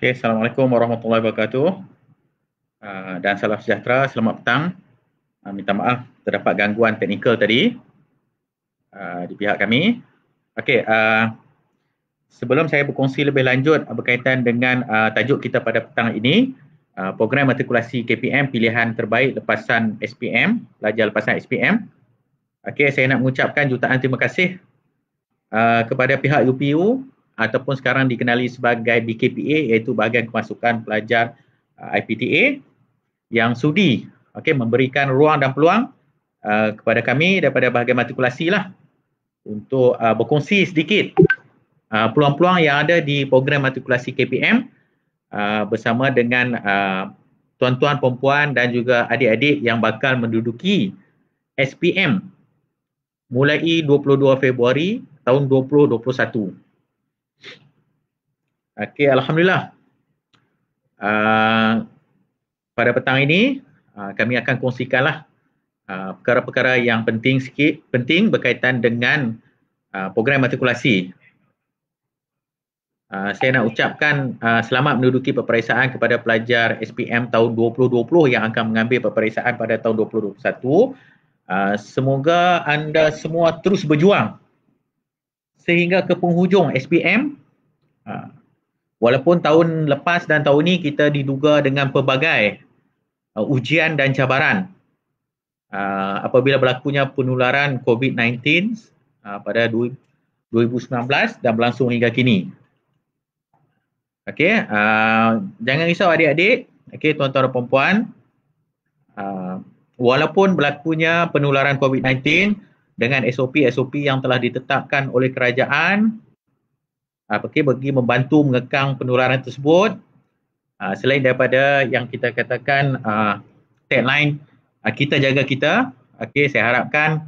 Okay, Assalamualaikum warahmatullahi wabarakatuh. Dan salam sejahtera, selamat petang. Minta maaf terdapat gangguan teknikal tadi di pihak kami. Okey, sebelum saya berkongsi lebih lanjut berkaitan dengan tajuk kita pada petang ini, program matrikulasi KPM pilihan terbaik lepasan SPM, pelajar lepasan SPM. Okey, saya nak mengucapkan jutaan terima kasih kepada pihak UPU ataupun sekarang dikenali sebagai BKPA, iaitu Bahagian Kemasukan Pelajar IPTA, yang sudi memberikan ruang dan peluang kepada kami daripada bahagian matrikulasi lah untuk berkongsi sedikit peluang-peluang yang ada di program matrikulasi KPM bersama dengan tuan-tuan, perempuan dan juga adik-adik yang bakal menduduki SPM mulai 22 Februari tahun 2021. Okey, Alhamdulillah. Pada petang ini kami akan kongsikanlah perkara-perkara yang penting berkaitan dengan program matrikulasi. Saya nak ucapkan selamat menduduki peperiksaan kepada pelajar SPM tahun 2020 yang akan mengambil peperiksaan pada tahun 2021. Semoga anda semua terus berjuang sehingga ke penghujung SPM. Walaupun tahun lepas dan tahun ini kita diduga dengan pelbagai ujian dan cabaran apabila berlakunya penularan COVID-19 pada 2019 dan berlangsung hingga kini. Okey, jangan risau adik-adik, okey, tuan-tuan dan perempuan. Walaupun berlakunya penularan COVID-19 dengan SOP yang telah ditetapkan oleh kerajaan bagi membantu mengekang penularan tersebut, selain daripada yang kita katakan tagline kita jaga kita, okey, saya harapkan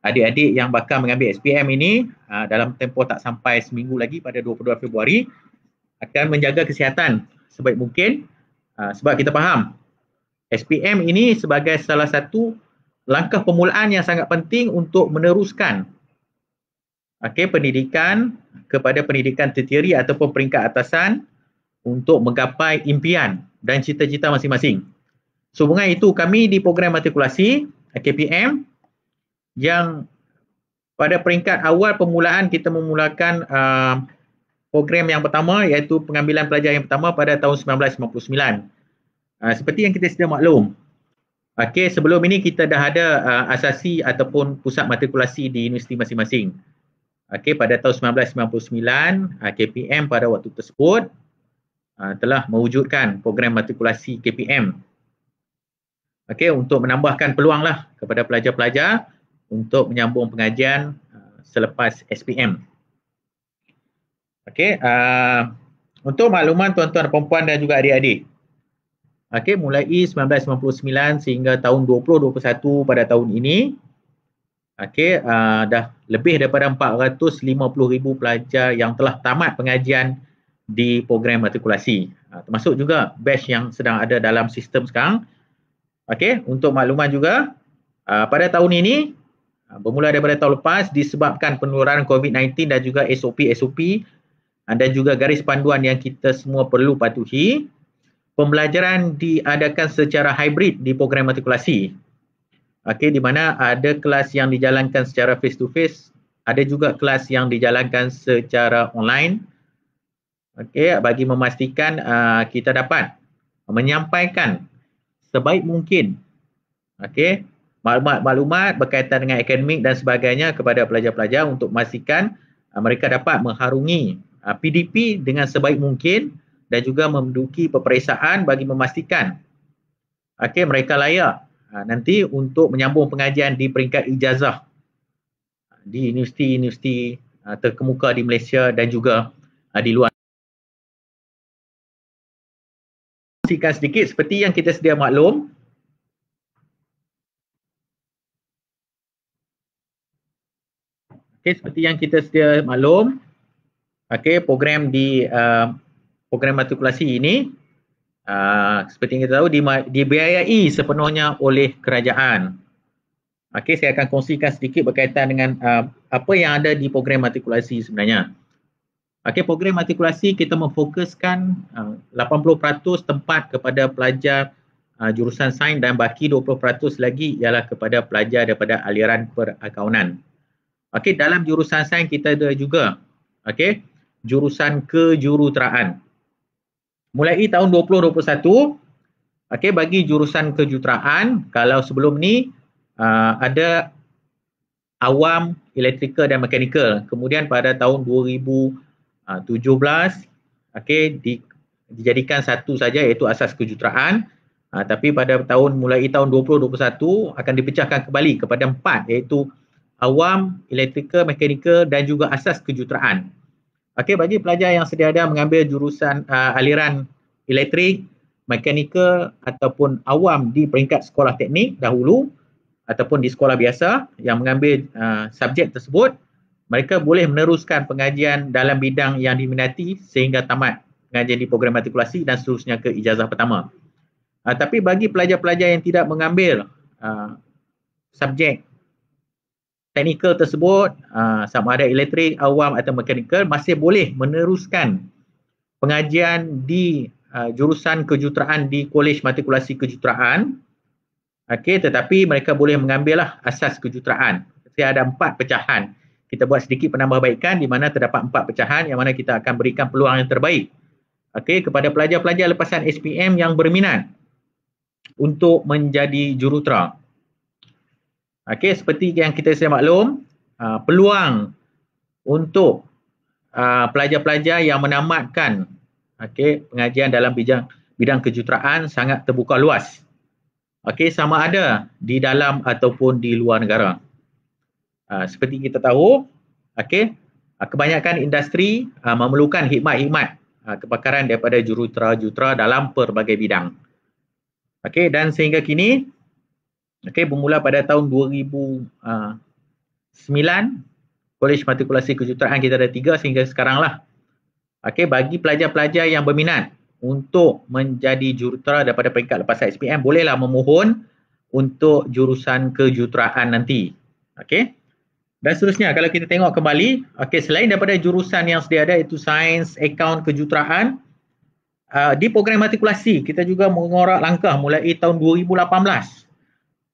adik-adik yang bakal mengambil SPM ini dalam tempoh tak sampai seminggu lagi pada 22 Februari akan menjaga kesihatan sebaik mungkin, sebab kita faham SPM ini sebagai salah satu langkah permulaan yang sangat penting untuk meneruskan pendidikan kepada pendidikan tertiary ataupun peringkat atasan untuk menggapai impian dan cita-cita masing-masing. Sehubungan itu kami di program matrikulasi KPM yang pada peringkat awal permulaan kita memulakan program yang pertama, iaitu pengambilan pelajar yang pertama pada tahun 1999. Seperti yang kita sedia maklum, sebelum ini kita dah ada asasi ataupun pusat matrikulasi di universiti masing-masing. Pada tahun 1999, KPM pada waktu tersebut telah mewujudkan program matrikulasi KPM untuk menambahkan peluanglah kepada pelajar-pelajar untuk menyambung pengajian selepas SPM. Untuk makluman tuan-tuan, perempuan dan juga adik-adik, mulai 1999 sehingga tahun 2021 pada tahun ini, dah lebih daripada 450,000 pelajar yang telah tamat pengajian di program matrikulasi, termasuk juga batch yang sedang ada dalam sistem sekarang. Untuk makluman juga, pada tahun ini bermula daripada tahun lepas, disebabkan penularan COVID-19 dan juga SOP dan juga garis panduan yang kita semua perlu patuhi, pembelajaran diadakan secara hybrid di program matrikulasi. Di mana ada kelas yang dijalankan secara face to face, ada juga kelas yang dijalankan secara online. Bagi memastikan kita dapat menyampaikan sebaik mungkin maklumat-maklumat berkaitan dengan akademik dan sebagainya kepada pelajar-pelajar untuk memastikan mereka dapat mengharungi PDP dengan sebaik mungkin dan juga menduduki peperiksaan bagi memastikan mereka layak nanti untuk menyambung pengajian di peringkat ijazah di universiti-universiti terkemuka di Malaysia dan juga di luar. Sedikit seperti yang kita sedia maklum, seperti yang kita sedia maklum, program di program matrikulasi ini seperti yang kita tahu dibiayai sepenuhnya oleh kerajaan. Saya akan kongsikan sedikit berkaitan dengan apa yang ada di program matrikulasi sebenarnya. Okey, program matrikulasi kita memfokuskan 80% tempat kepada pelajar jurusan sains dan baki 20% lagi ialah kepada pelajar daripada aliran perakaunan. Okey, dalam jurusan sains kita ada juga jurusan kejuruteraan. Mulai tahun 2021, bagi jurusan kejuruteraan, kalau sebelum ni ada awam, elektrikal dan mekanikal. Kemudian pada tahun 2017 dijadikan satu saja iaitu asas kejuruteraan. Tapi pada mulai tahun 2021 akan dipecahkan kembali kepada 4 iaitu awam, elektrikal, mekanikal dan juga asas kejuruteraan. Bagi pelajar yang sedia ada mengambil jurusan aliran elektrik, mekanikal ataupun awam di peringkat sekolah teknik dahulu ataupun di sekolah biasa yang mengambil subjek tersebut, mereka boleh meneruskan pengajian dalam bidang yang diminati sehingga tamat pengajian di program matrikulasi dan seterusnya ke ijazah pertama. Tapi bagi pelajar-pelajar yang tidak mengambil subjek teknikal tersebut, sama ada elektrik, awam atau mekanikal, masih boleh meneruskan pengajian di jurusan kejuruteraan di Kolej Matrikulasi Kejuruteraan. Tetapi mereka boleh mengambil asas kejuruteraan. Ada 4 pecahan. Kita buat sedikit penambahbaikan di mana terdapat 4 pecahan yang mana kita akan berikan peluang yang terbaik kepada pelajar-pelajar lepasan SPM yang berminat untuk menjadi jurutera. Seperti yang kita sedia maklum, peluang untuk pelajar-pelajar yang menamatkan pengajian dalam bidang kejuruteraan sangat terbuka luas. Sama ada di dalam ataupun di luar negara. Seperti kita tahu, kebanyakan industri memerlukan hikmat-hikmat kepakaran daripada jurutera-jurutera dalam pelbagai bidang. Dan sehingga kini, bermula pada tahun 2009, Kolej Matrikulasi Kejuruteraan kita ada 3 sehingga sekarang lah. Bagi pelajar-pelajar yang berminat untuk menjadi jurutera daripada peringkat lepasan SPM, bolehlah memohon untuk jurusan kejuruteraan nanti. Dan seterusnya, kalau kita tengok kembali, selain daripada jurusan yang sedia ada iaitu sains, akaun, kejuruteraan, di program matrikulasi kita juga mengorak langkah mulai tahun 2018.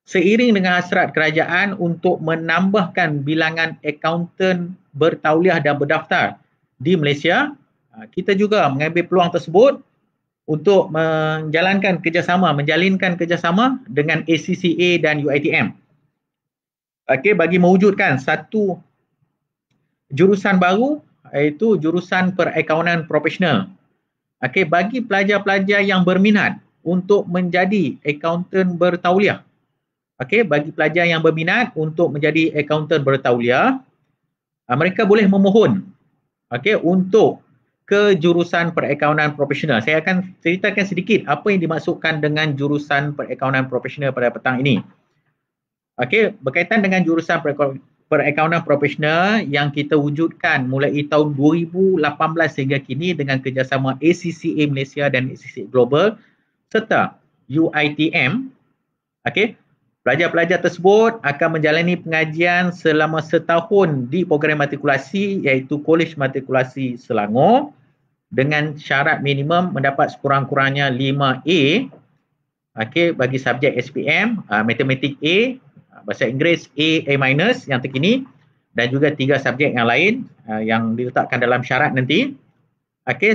Seiring dengan hasrat kerajaan untuk menambahkan bilangan akaunten bertauliah dan berdaftar di Malaysia, kita juga mengambil peluang tersebut untuk menjalinkan kerjasama dengan ACCA dan UiTM. Bagi mewujudkan satu jurusan baru iaitu jurusan perakaunan profesional. Bagi pelajar-pelajar yang berminat untuk menjadi akaunten bertauliah. Bagi pelajar yang berminat untuk menjadi akaunten bertauliah, mereka boleh memohon untuk ke jurusan perakaunan profesional. Saya akan ceritakan sedikit apa yang dimaksudkan dengan jurusan perakaunan profesional pada petang ini. Berkaitan dengan jurusan perakaunan profesional yang kita wujudkan mulai tahun 2018 sehingga kini dengan kerjasama ACCA Malaysia dan ACCA Global serta UiTM. Pelajar-pelajar tersebut akan menjalani pengajian selama setahun di program matrikulasi iaitu Kolej Matrikulasi Selangor dengan syarat minimum mendapat sekurang-kurangnya 5A bagi subjek SPM, matematik A, bahasa Inggeris A minus yang terkini dan juga 3 subjek yang lain yang diletakkan dalam syarat nanti.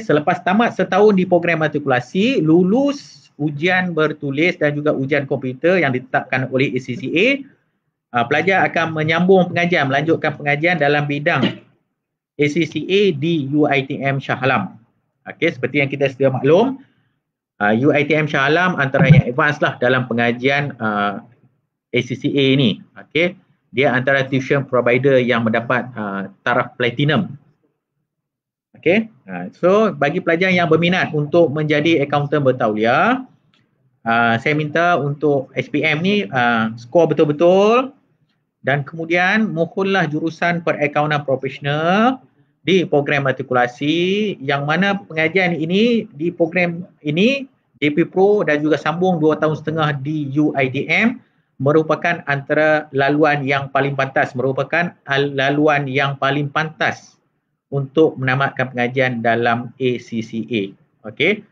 Selepas tamat setahun di program matrikulasi, lulus ujian bertulis dan juga ujian komputer yang ditetapkan oleh ACCA, pelajar akan melanjutkan pengajian dalam bidang ACCA di UiTM Shah Alam. Seperti yang kita sedia maklum, UiTM Shah Alam antara yang advance lah dalam pengajian ACCA ini. Dia antara tuition provider yang mendapat taraf platinum. So bagi pelajar yang berminat untuk menjadi akaunten bertauliah, saya minta untuk SPM ni skor betul-betul dan kemudian mohonlah jurusan perakaunan profesional di program matrikulasi yang mana pengajian ini di program ini DP Pro dan juga sambung 2 tahun setengah di UiTM merupakan antara laluan yang paling pantas untuk menamatkan pengajian dalam ACCA. Okey.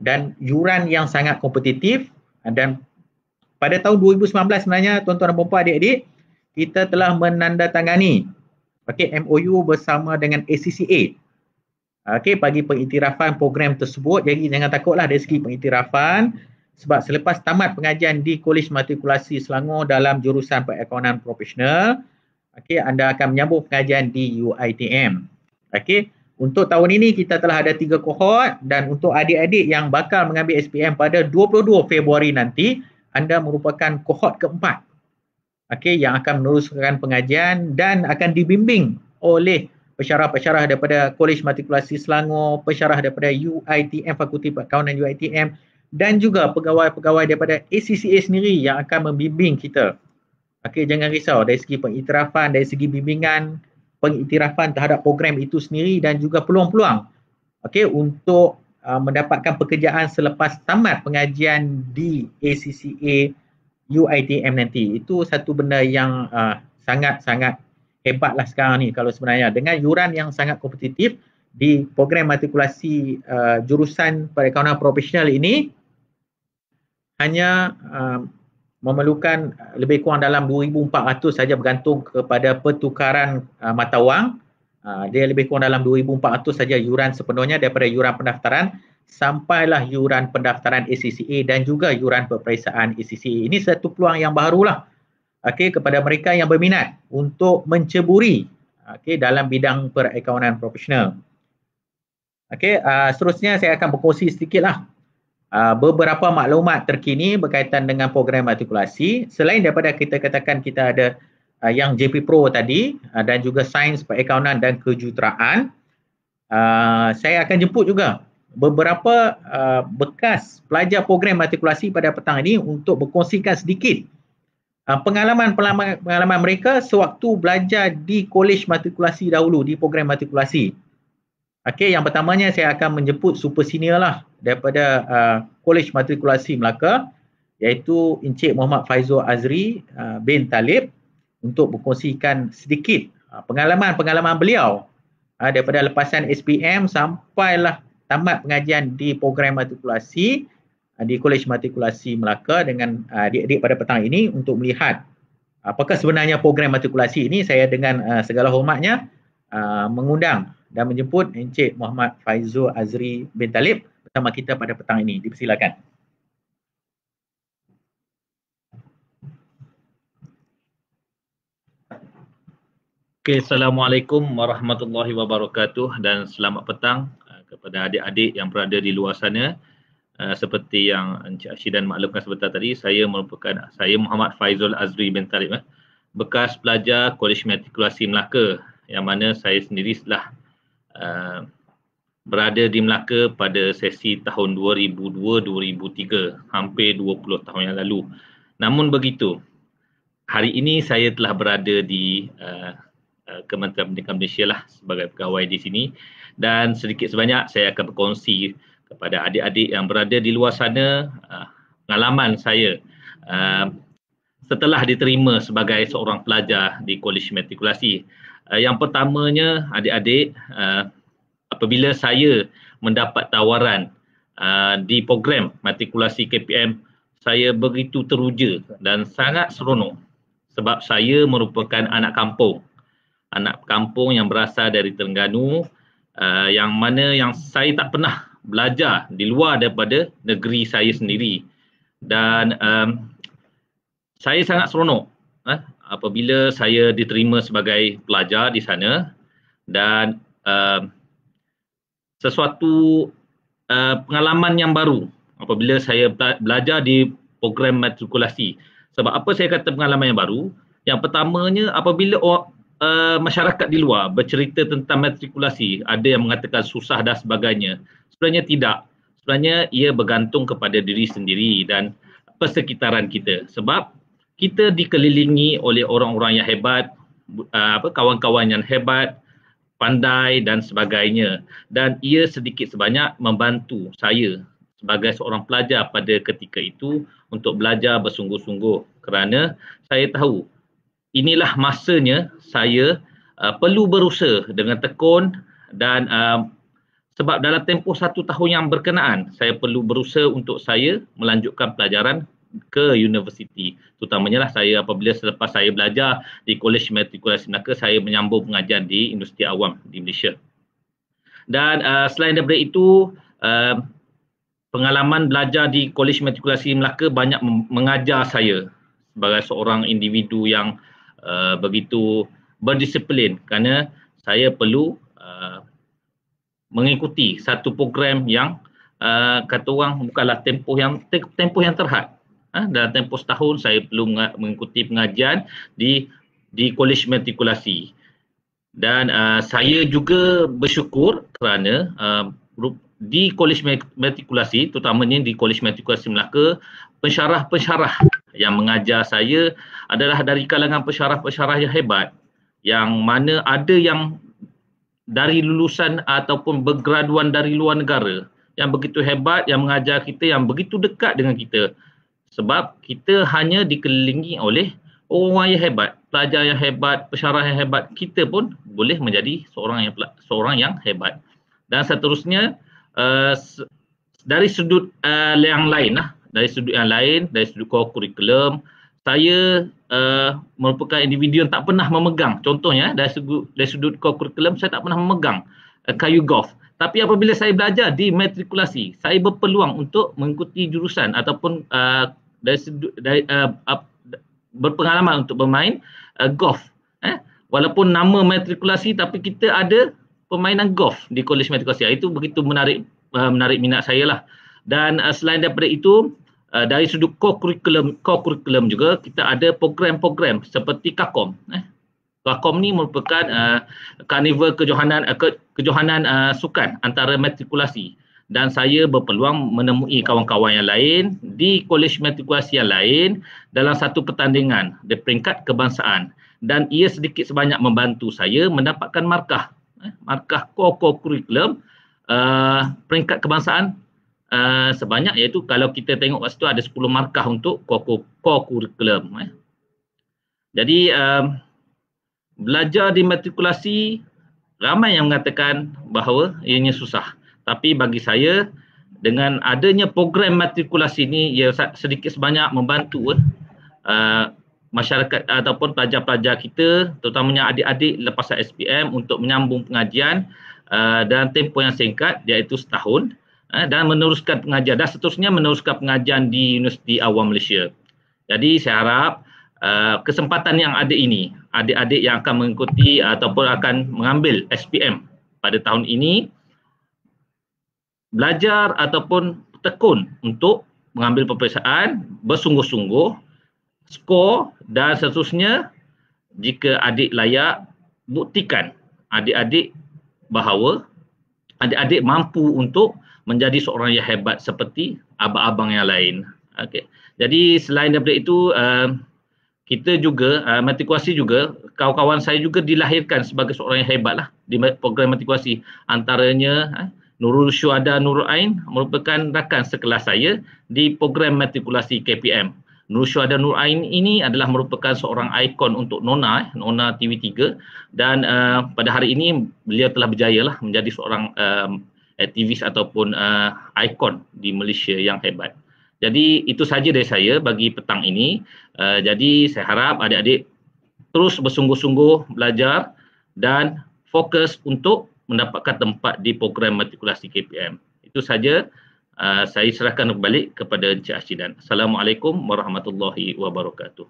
Dan yuran yang sangat kompetitif, dan pada tahun 2019 sebenarnya tuan-tuan dan puan adik-adik, kita telah menandatangani MOU bersama dengan ACCA bagi pengiktirafan program tersebut. Jadi jangan takutlah dari segi pengiktirafan, sebab selepas tamat pengajian di Kolej Matrikulasi Selangor dalam jurusan Perakaunan Profesional, anda akan menyambung pengajian di UiTM. Untuk tahun ini kita telah ada 3 kohort, dan untuk adik-adik yang bakal mengambil SPM pada 22 Februari nanti, anda merupakan kohort keempat yang akan meneruskan pengajian dan akan dibimbing oleh pensyarah-pensyarah daripada Kolej Matrikulasi Selangor, pensyarah daripada UiTM, Fakulti Perakaunan UiTM, dan juga pegawai-pegawai daripada ACCA sendiri yang akan membimbing kita. Jangan risau dari segi pengiktirafan, dari segi bimbingan, pengiktirafan terhadap program itu sendiri, dan juga peluang-peluang untuk mendapatkan pekerjaan selepas tamat pengajian di ACCA UiTM nanti. Itu satu benda yang sangat-sangat hebatlah sekarang ni kalau sebenarnya dengan yuran yang sangat kompetitif di program matrikulasi jurusan Perakaunan Profesional ini hanya memerlukan lebih kurang dalam 2,400 saja bergantung kepada pertukaran mata wang. Dia lebih kurang dalam 2,400 saja yuran sepenuhnya daripada yuran pendaftaran sampailah yuran pendaftaran ACCA dan juga yuran peperiksaan ACCA. Ini satu peluang yang barulah kepada mereka yang berminat untuk menceburi dalam bidang perakaunan profesional. Seterusnya saya akan berkongsi sedikitlah beberapa maklumat terkini berkaitan dengan program matrikulasi. Selain daripada kita katakan kita ada yang JP Pro tadi dan juga sains perakaunan dan kejuruteraan, saya akan jemput juga beberapa bekas pelajar program matrikulasi pada petang ini untuk berkongsikan sedikit pengalaman mereka sewaktu belajar di Kolej Matrikulasi dahulu, di program matrikulasi. Yang pertamanya saya akan menjemput super senior lah daripada Kolej Matrikulasi Melaka, iaitu Encik Muhammad Faizul Azri bin Talib, untuk berkongsikan sedikit pengalaman beliau daripada lepasan SPM sampailah tamat pengajian di program matrikulasi di Kolej Matrikulasi Melaka dengan adik-adik pada petang ini untuk melihat apakah sebenarnya program matrikulasi ini. Saya dengan segala hormatnya mengundang dan menjemput Encik Muhammad Faizul Azri bin Talib bersama kita pada petang ini. Dipersilakan. Assalamualaikum warahmatullahi wabarakatuh dan selamat petang kepada adik-adik yang berada di luar sana. Seperti yang Encik Ashidan maklumkan sebentar tadi, saya Muhammad Faizul Azri bin Talib, bekas pelajar Kolej Matrikulasi Melaka, yang mana saya sendiri telah berada di Melaka pada sesi tahun 2002-2003, hampir 20 tahun yang lalu. Namun begitu, hari ini saya telah berada di Kementerian Pendidikan Malaysia lah sebagai pegawai di sini, dan sedikit sebanyak saya akan berkongsi kepada adik-adik yang berada di luar sana pengalaman saya setelah diterima sebagai seorang pelajar di Kolej Matrikulasi. Yang pertamanya, adik-adik, apabila saya mendapat tawaran di program matrikulasi KPM, saya begitu teruja dan sangat seronok sebab saya merupakan anak kampung yang berasal dari Terengganu, yang mana saya tak pernah belajar di luar daripada negeri saya sendiri, dan saya sangat seronok apabila saya diterima sebagai pelajar di sana, dan sesuatu pengalaman yang baru apabila saya belajar di program matrikulasi. Sebab apa saya kata pengalaman yang baru? Yang pertamanya, apabila masyarakat di luar bercerita tentang matrikulasi, ada yang mengatakan susah dan sebagainya. Sebenarnya tidak. Sebenarnya ia bergantung kepada diri sendiri dan persekitaran kita. Sebab kita dikelilingi oleh orang-orang yang hebat, kawan-kawan yang hebat, pandai dan sebagainya. Dan ia sedikit sebanyak membantu saya sebagai seorang pelajar pada ketika itu untuk belajar bersungguh-sungguh, kerana saya tahu inilah masanya saya perlu berusaha dengan tekun dan sebab dalam tempoh 1 tahun yang berkenaan, saya perlu berusaha untuk saya melanjutkan pelajaran ke universiti. Terutamanya lah saya apabila selepas saya belajar di Kolej Matrikulasi Melaka, saya menyambung pengajian di Universiti Awam di Malaysia. Dan selain daripada itu, pengalaman belajar di Kolej Matrikulasi Melaka banyak mengajar saya sebagai seorang individu yang begitu berdisiplin, kerana saya perlu mengikuti satu program yang kata orang bukanlah tempoh yang terhad. Dalam tempoh setahun saya perlu mengikuti pengajian di Kolej Matrikulasi. Dan saya juga bersyukur kerana di Kolej Matrikulasi, terutamanya di Kolej Matrikulasi Melaka, pensyarah-pensyarah yang mengajar saya adalah dari kalangan pensyarah-pensyarah yang hebat, yang mana ada yang dari lulusan ataupun bergraduan dari luar negara, yang begitu hebat, yang mengajar kita, yang begitu dekat dengan kita. Sebab kita hanya dikelilingi oleh orang yang hebat, pelajar yang hebat, pensyarah yang hebat, kita pun boleh menjadi seorang yang hebat. Dan seterusnya, dari sudut yang lain, dari sudut kurikulum, saya merupakan individu yang tak pernah memegang. Contohnya, dari sudut kurikulum, saya tak pernah memegang kayu golf. Tapi apabila saya belajar di matrikulasi, saya berpeluang untuk mengikuti jurusan ataupun berpengalaman untuk bermain golf. Walaupun nama matrikulasi, tapi kita ada permainan golf di Kolej Matrikulasi. Itu begitu menarik minat saya lah. Dan selain daripada itu, dari sudut co-curriculum juga, kita ada program-program seperti KAKOM. KAKOM ni merupakan karnival kejohanan sukan antara matrikulasi. Dan saya berpeluang menemui kawan-kawan yang lain di Kolej Matrikulasi yang lain dalam satu pertandingan di peringkat kebangsaan. Dan ia sedikit sebanyak membantu saya mendapatkan markah co-curriculum peringkat kebangsaan sebanyak, iaitu kalau kita tengok kat situ ada 10 markah untuk co-curriculum. Jadi belajar di matrikulasi, ramai yang mengatakan bahawa ianya susah. Tapi bagi saya, dengan adanya program matrikulasi ini, ia sedikit sebanyak membantu masyarakat ataupun pelajar-pelajar kita, terutamanya adik-adik lepasan SPM, untuk menyambung pengajian dalam tempoh yang singkat, iaitu setahun, dan meneruskan pengajian, dan seterusnya meneruskan pengajian di Universiti Awam Malaysia. Jadi saya harap kesempatan yang ada ini, adik-adik yang akan mengikuti ataupun akan mengambil SPM pada tahun ini, belajar ataupun tekun untuk mengambil peperiksaan, bersungguh-sungguh, skor dan seterusnya. Jika adik layak, buktikan adik-adik bahawa adik-adik mampu untuk menjadi seorang yang hebat seperti abang-abang yang lain. Okay. Jadi selain daripada itu, kita juga, matrikulasi juga, kawan-kawan saya juga dilahirkan sebagai seorang yang hebat lah di program matrikulasi. Antaranya Nurul Syuhada Nurul Ain merupakan rakan sekelas saya di program matrikulasi KPM. Nurul Syuhada Nurul Ain ini adalah merupakan seorang ikon untuk Nona TV3, dan pada hari ini beliau telah berjaya lah menjadi seorang aktivis ataupun ikon di Malaysia yang hebat. Jadi itu saja dari saya bagi petang ini. Jadi saya harap adik-adik terus bersungguh-sungguh belajar dan fokus untuk mendapatkan tempat di program matrikulasi KPM. Itu saja. Saya serahkan kembali kepada Encik Ashidan. Assalamualaikum warahmatullahi wabarakatuh.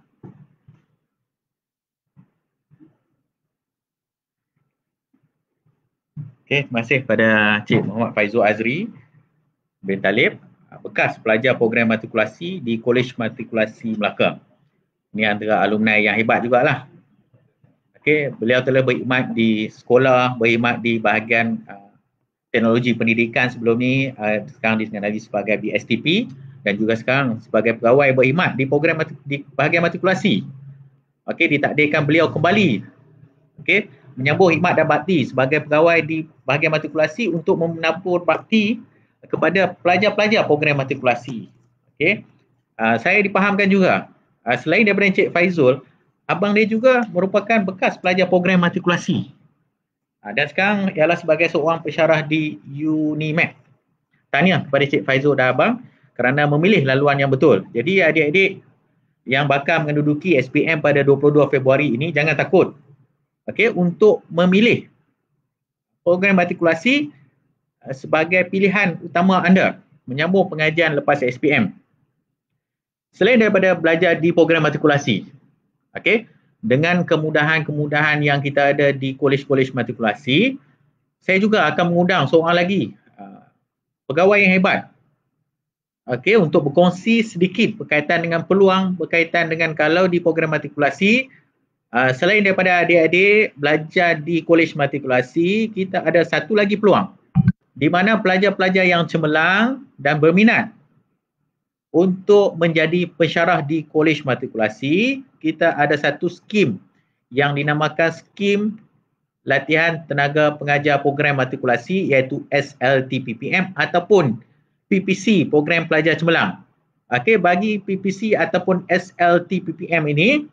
Okey, terima kasih kepada Encik Muhammad Faizul Azri bin Talib, bekas pelajar program matrikulasi di Kolej Matrikulasi Melaka. Ini antara alumni yang hebat jugalah. Okey, beliau telah berkhidmat di sekolah, berkhidmat di bahagian teknologi pendidikan sebelum ni, sekarang dikenali sebagai BSTP, dan juga sekarang sebagai pegawai berkhidmat di program di bahagian matrikulasi. Okey, ditakdirkan beliau kembali, okey, menyambung khidmat dan bakti sebagai pegawai di bahagian matrikulasi untuk menabur bakti kepada pelajar-pelajar program matrikulasi. Okey, saya dipahamkan juga, selain daripada Encik Faizul, abang dia juga merupakan bekas pelajar program matrikulasi. Dan sekarang ialah sebagai seorang pensyarah di UNIMED. Tahniah kepada Cik Faizul dan Abang kerana memilih laluan yang betul. Jadi adik-adik yang bakal menduduki SPM pada 22 Februari ini, jangan takut untuk memilih program matrikulasi sebagai pilihan utama anda menyambung pengajian lepas SPM. Selain daripada belajar di program matrikulasi, dengan kemudahan-kemudahan yang kita ada di kolej-kolej matrikulasi, saya juga akan mengundang seorang lagi pegawai yang hebat untuk berkongsi sedikit berkaitan dengan peluang berkaitan dengan kalau di program matrikulasi, selain daripada adik-adik belajar di kolej matrikulasi, kita ada satu lagi peluang di mana pelajar-pelajar yang cemerlang dan berminat untuk menjadi pensyarah di kolej matrikulasi, kita ada satu skim yang dinamakan skim latihan tenaga pengajar program matrikulasi iaitu SLTPPM ataupun PPC, program pelajar cemerlang. Bagi PPC ataupun SLTPPM ini,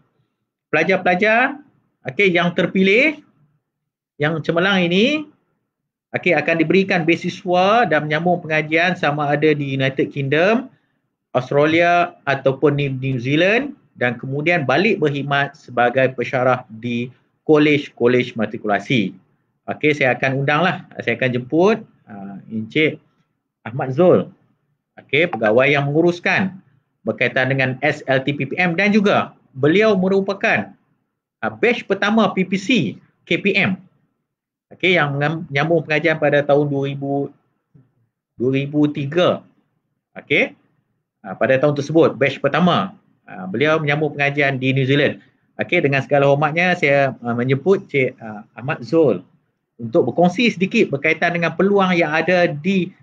pelajar-pelajar yang terpilih, yang cemerlang ini akan diberikan beasiswa dan menyambung pengajian sama ada di United Kingdom, Australia ataupun New Zealand dan kemudian balik berkhidmat sebagai pensyarah di kolej-kolej matrikulasi. Saya akan undanglah, saya akan jemput Encik Ahmad Zul, pegawai yang menguruskan berkaitan dengan SLTPPM dan juga beliau merupakan batch pertama PPC KPM yang menyambung pengajian pada tahun 2003. Pada tahun tersebut, batch pertama, beliau menyambung pengajian di New Zealand. Dengan segala hormatnya, saya menjemput Cik Ahmad Zul untuk berkongsi sedikit berkaitan dengan peluang yang ada di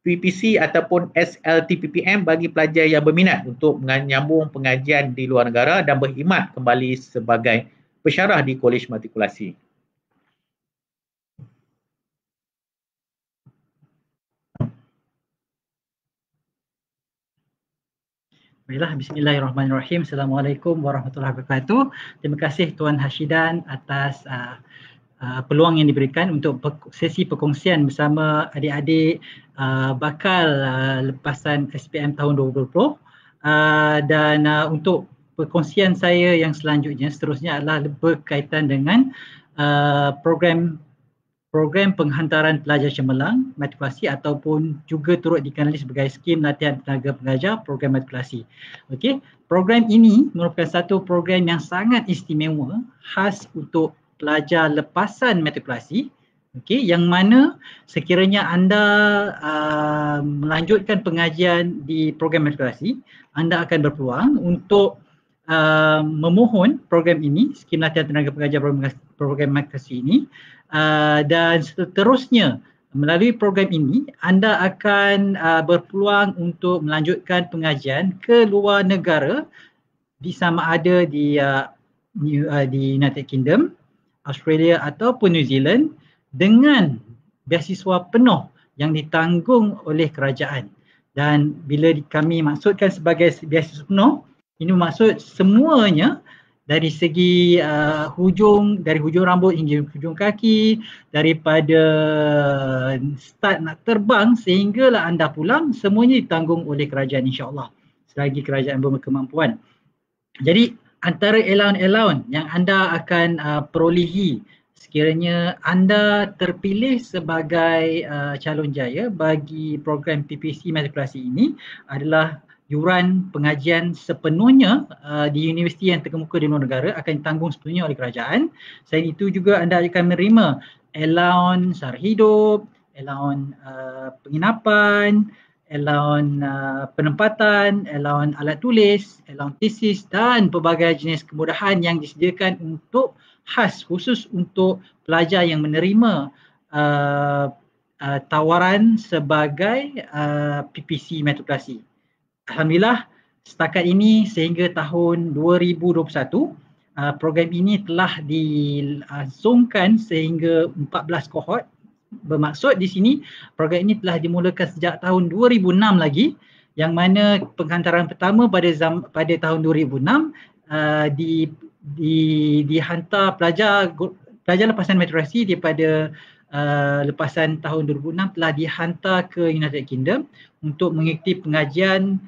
PPC ataupun SLTPPM bagi pelajar yang berminat untuk menyambung pengajian di luar negara dan berkhidmat kembali sebagai pensyarah di kolej matrikulasi. Baiklah, bismillahirrahmanirrahim. Assalamualaikum warahmatullahi wabarakatuh. Terima kasih Tuan Hashidan atas peluang yang diberikan untuk sesi perkongsian bersama adik-adik bakal lepasan SPM tahun 2020. Dan untuk perkongsian saya yang seterusnya adalah berkaitan dengan program penghantaran pelajar cemerlang matrikulasi ataupun juga turut dikenali sebagai skim latihan tenaga pengajar program matrikulasi. Program ini merupakan satu program yang sangat istimewa khas untuk pelajar lepasan matrikulasi, yang mana sekiranya anda melanjutkan pengajian di program matrikulasi, anda akan berpeluang untuk memohon program ini, skim latihan tenaga pengajar program matrikulasi ini, dan seterusnya melalui program ini anda akan berpeluang untuk melanjutkan pengajian ke luar negara di sama ada di United Kingdom, Australia ataupun New Zealand dengan beasiswa penuh yang ditanggung oleh kerajaan. Dan bila kami maksudkan sebagai beasiswa penuh, ini maksud semuanya dari segi hujung rambut hingga hujung kaki, daripada start nak terbang sehinggalah anda pulang, semuanya ditanggung oleh kerajaan insya-Allah selagi kerajaan berkemampuan. Jadi antara allowance yang anda akan perolehi sekiranya anda terpilih sebagai calon jaya bagi program PPC matrikulasi ini adalah yuran pengajian sepenuhnya di universiti yang terkemuka di luar negara akan ditanggung sepenuhnya oleh kerajaan. Selain itu juga anda akan menerima allowance sara hidup, allowance penginapan, allowance penempatan, allowance alat tulis, allowance tesis dan pelbagai jenis kemudahan yang disediakan untuk khas khusus untuk pelajar yang menerima tawaran sebagai PPC matrikulasi. Alhamdulillah, setakat ini sehingga tahun 2021, program ini telah dilangsungkan sehingga 14 kohort. Bermaksud di sini program ini telah dimulakan sejak tahun 2006 lagi, yang mana penghantaran pertama pada tahun 2006 dihantar pelajar pelajar lepasan meritokrasi daripada lepasan tahun 2006 telah dihantar ke United Kingdom untuk mengikuti pengajian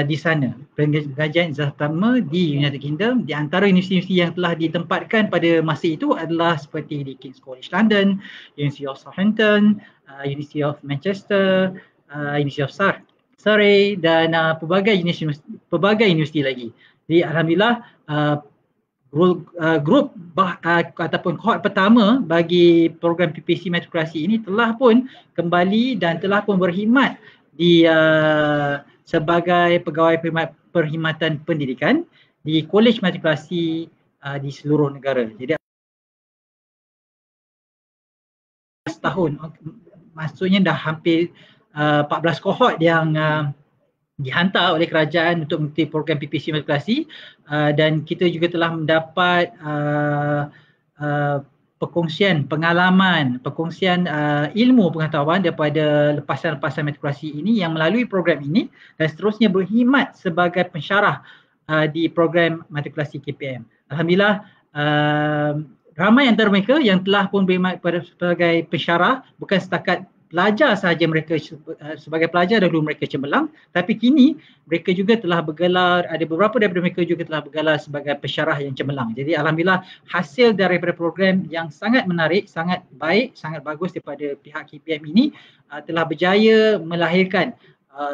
di sana. Pengajian ijazah pertama di United Kingdom. Di antara universiti yang telah ditempatkan pada masa itu adalah seperti di King's College London, University of Southampton, University of Manchester, University of Surrey dan pelbagai universiti lagi. Jadi alhamdulillah grup ataupun kohort pertama bagi program PPC Meritokrasi ini telah pun kembali dan telah pun berkhidmat di sebagai pegawai perkhidmatan pendidikan di Kolej Meritokrasi di seluruh negara. Jadi tahun, maksudnya dah hampir 14 kohort yang dihantar oleh kerajaan untuk mengikuti program PPC Meritokrasi, dan kita juga telah mendapat perkongsian pengalaman, perkongsian ilmu pengetahuan daripada lepasan-lepasan meritokrasi ini yang melalui program ini dan seterusnya berkhidmat sebagai pensyarah di program matrikulasi KPM. Alhamdulillah ramai antara mereka yang telah pun berkhidmat sebagai pensyarah, bukan setakat pelajar sahaja mereka sebagai pelajar dahulu mereka cemerlang, tapi kini mereka juga telah bergelar, ada beberapa daripada mereka juga telah bergelar sebagai pensyarah yang cemerlang. Jadi alhamdulillah hasil daripada program yang sangat menarik, sangat baik, sangat bagus daripada pihak KPM ini telah berjaya melahirkan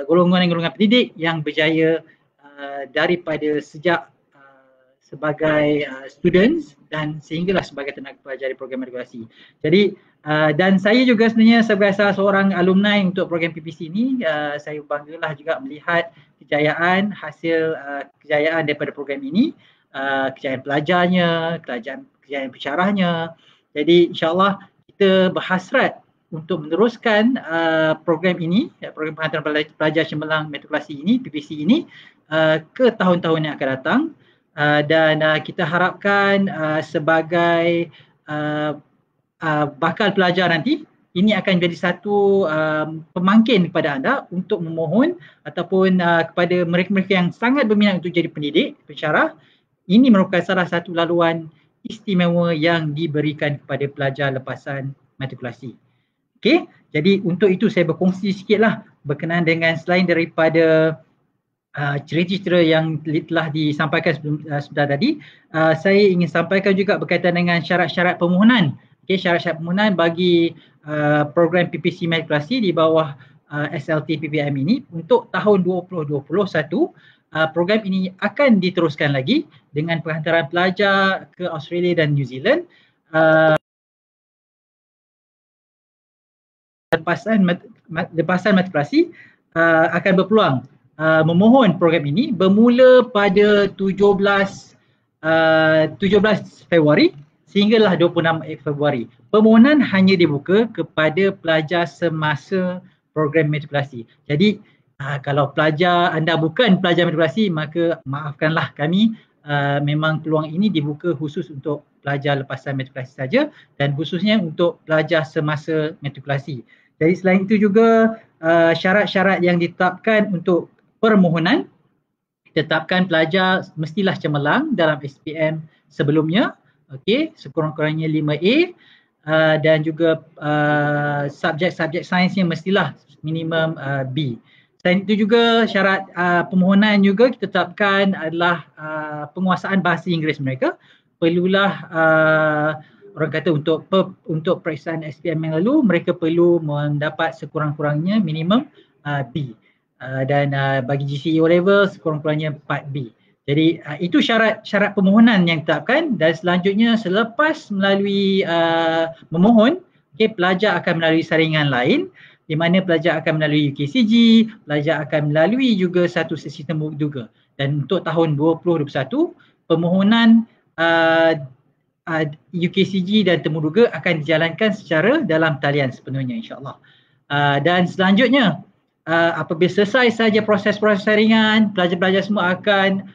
golongan-golongan pendidik yang berjaya daripada sejak sebagai students dan sehinggalah sebagai tenaga pelajar di program meritokrasi. Jadi dan saya juga sebenarnya sebagai salah seorang alumni untuk program PPC ini, saya banggalah juga melihat kejayaan, hasil kejayaan daripada program ini, kejayaan pelajarnya, kejayaan pensyarahnya. Jadi insyaAllah kita berhasrat untuk meneruskan program ini, program penghantaran pelajar cemerlang meritokrasi ini, PPC ini ke tahun-tahun yang akan datang. Dan kita harapkan sebagai bakal pelajar nanti, ini akan menjadi satu pemangkin kepada anda untuk memohon ataupun kepada mereka-mereka yang sangat berminat untuk jadi pendidik, pensyarah. Ini merupakan salah satu laluan istimewa yang diberikan kepada pelajar lepasan matrikulasi. Okey, jadi untuk itu saya berkongsi sikitlah berkenaan dengan selain daripada cerita-cerita yang telah disampaikan sebentar tadi, saya ingin sampaikan juga berkaitan dengan syarat-syarat permohonan. Okay, syarat-syarat permohonan bagi program PPC Meritokrasi di bawah SLT PPM ini untuk tahun 2021. Program ini akan diteruskan lagi dengan penghantaran pelajar ke Australia dan New Zealand. Lepasan matrikulasi akan berpeluang memohon program ini bermula pada 17 Februari sehinggalah 26 Februari. Permohonan hanya dibuka kepada pelajar semasa program matrikulasi. Jadi kalau pelajar anda bukan pelajar matrikulasi, maka maafkanlah kami, memang peluang ini dibuka khusus untuk pelajar lepasan matrikulasi saja dan khususnya untuk pelajar semasa matrikulasi. Jadi selain itu juga syarat-syarat yang ditetapkan untuk permohonan, tetapkan pelajar mestilah cemerlang dalam SPM sebelumnya, okey, sekurang-kurangnya 5A, dan juga subjek-subjek sainsnya mestilah minimum B. Selain itu juga syarat permohonan juga kita tetapkan adalah penguasaan bahasa Inggeris mereka. Perlulah orang kata untuk periksaan SPM yang lalu mereka perlu mendapat sekurang-kurangnya minimum B. Dan bagi GCE O-level sekurang-kurangnya 4B. Jadi itu syarat permohonan yang ditetapkan, dan selanjutnya selepas melalui memohon, okay, pelajar akan melalui saringan lain di mana pelajar akan melalui UKCG, pelajar akan melalui juga satu sesi temu juga. Dan untuk tahun 2021 permohonan UKCG dan temu duga akan dijalankan secara dalam talian sepenuhnya insya-Allah. Dan selanjutnya apabila selesai saja proses-proses saringan, pelajar-pelajar semua akan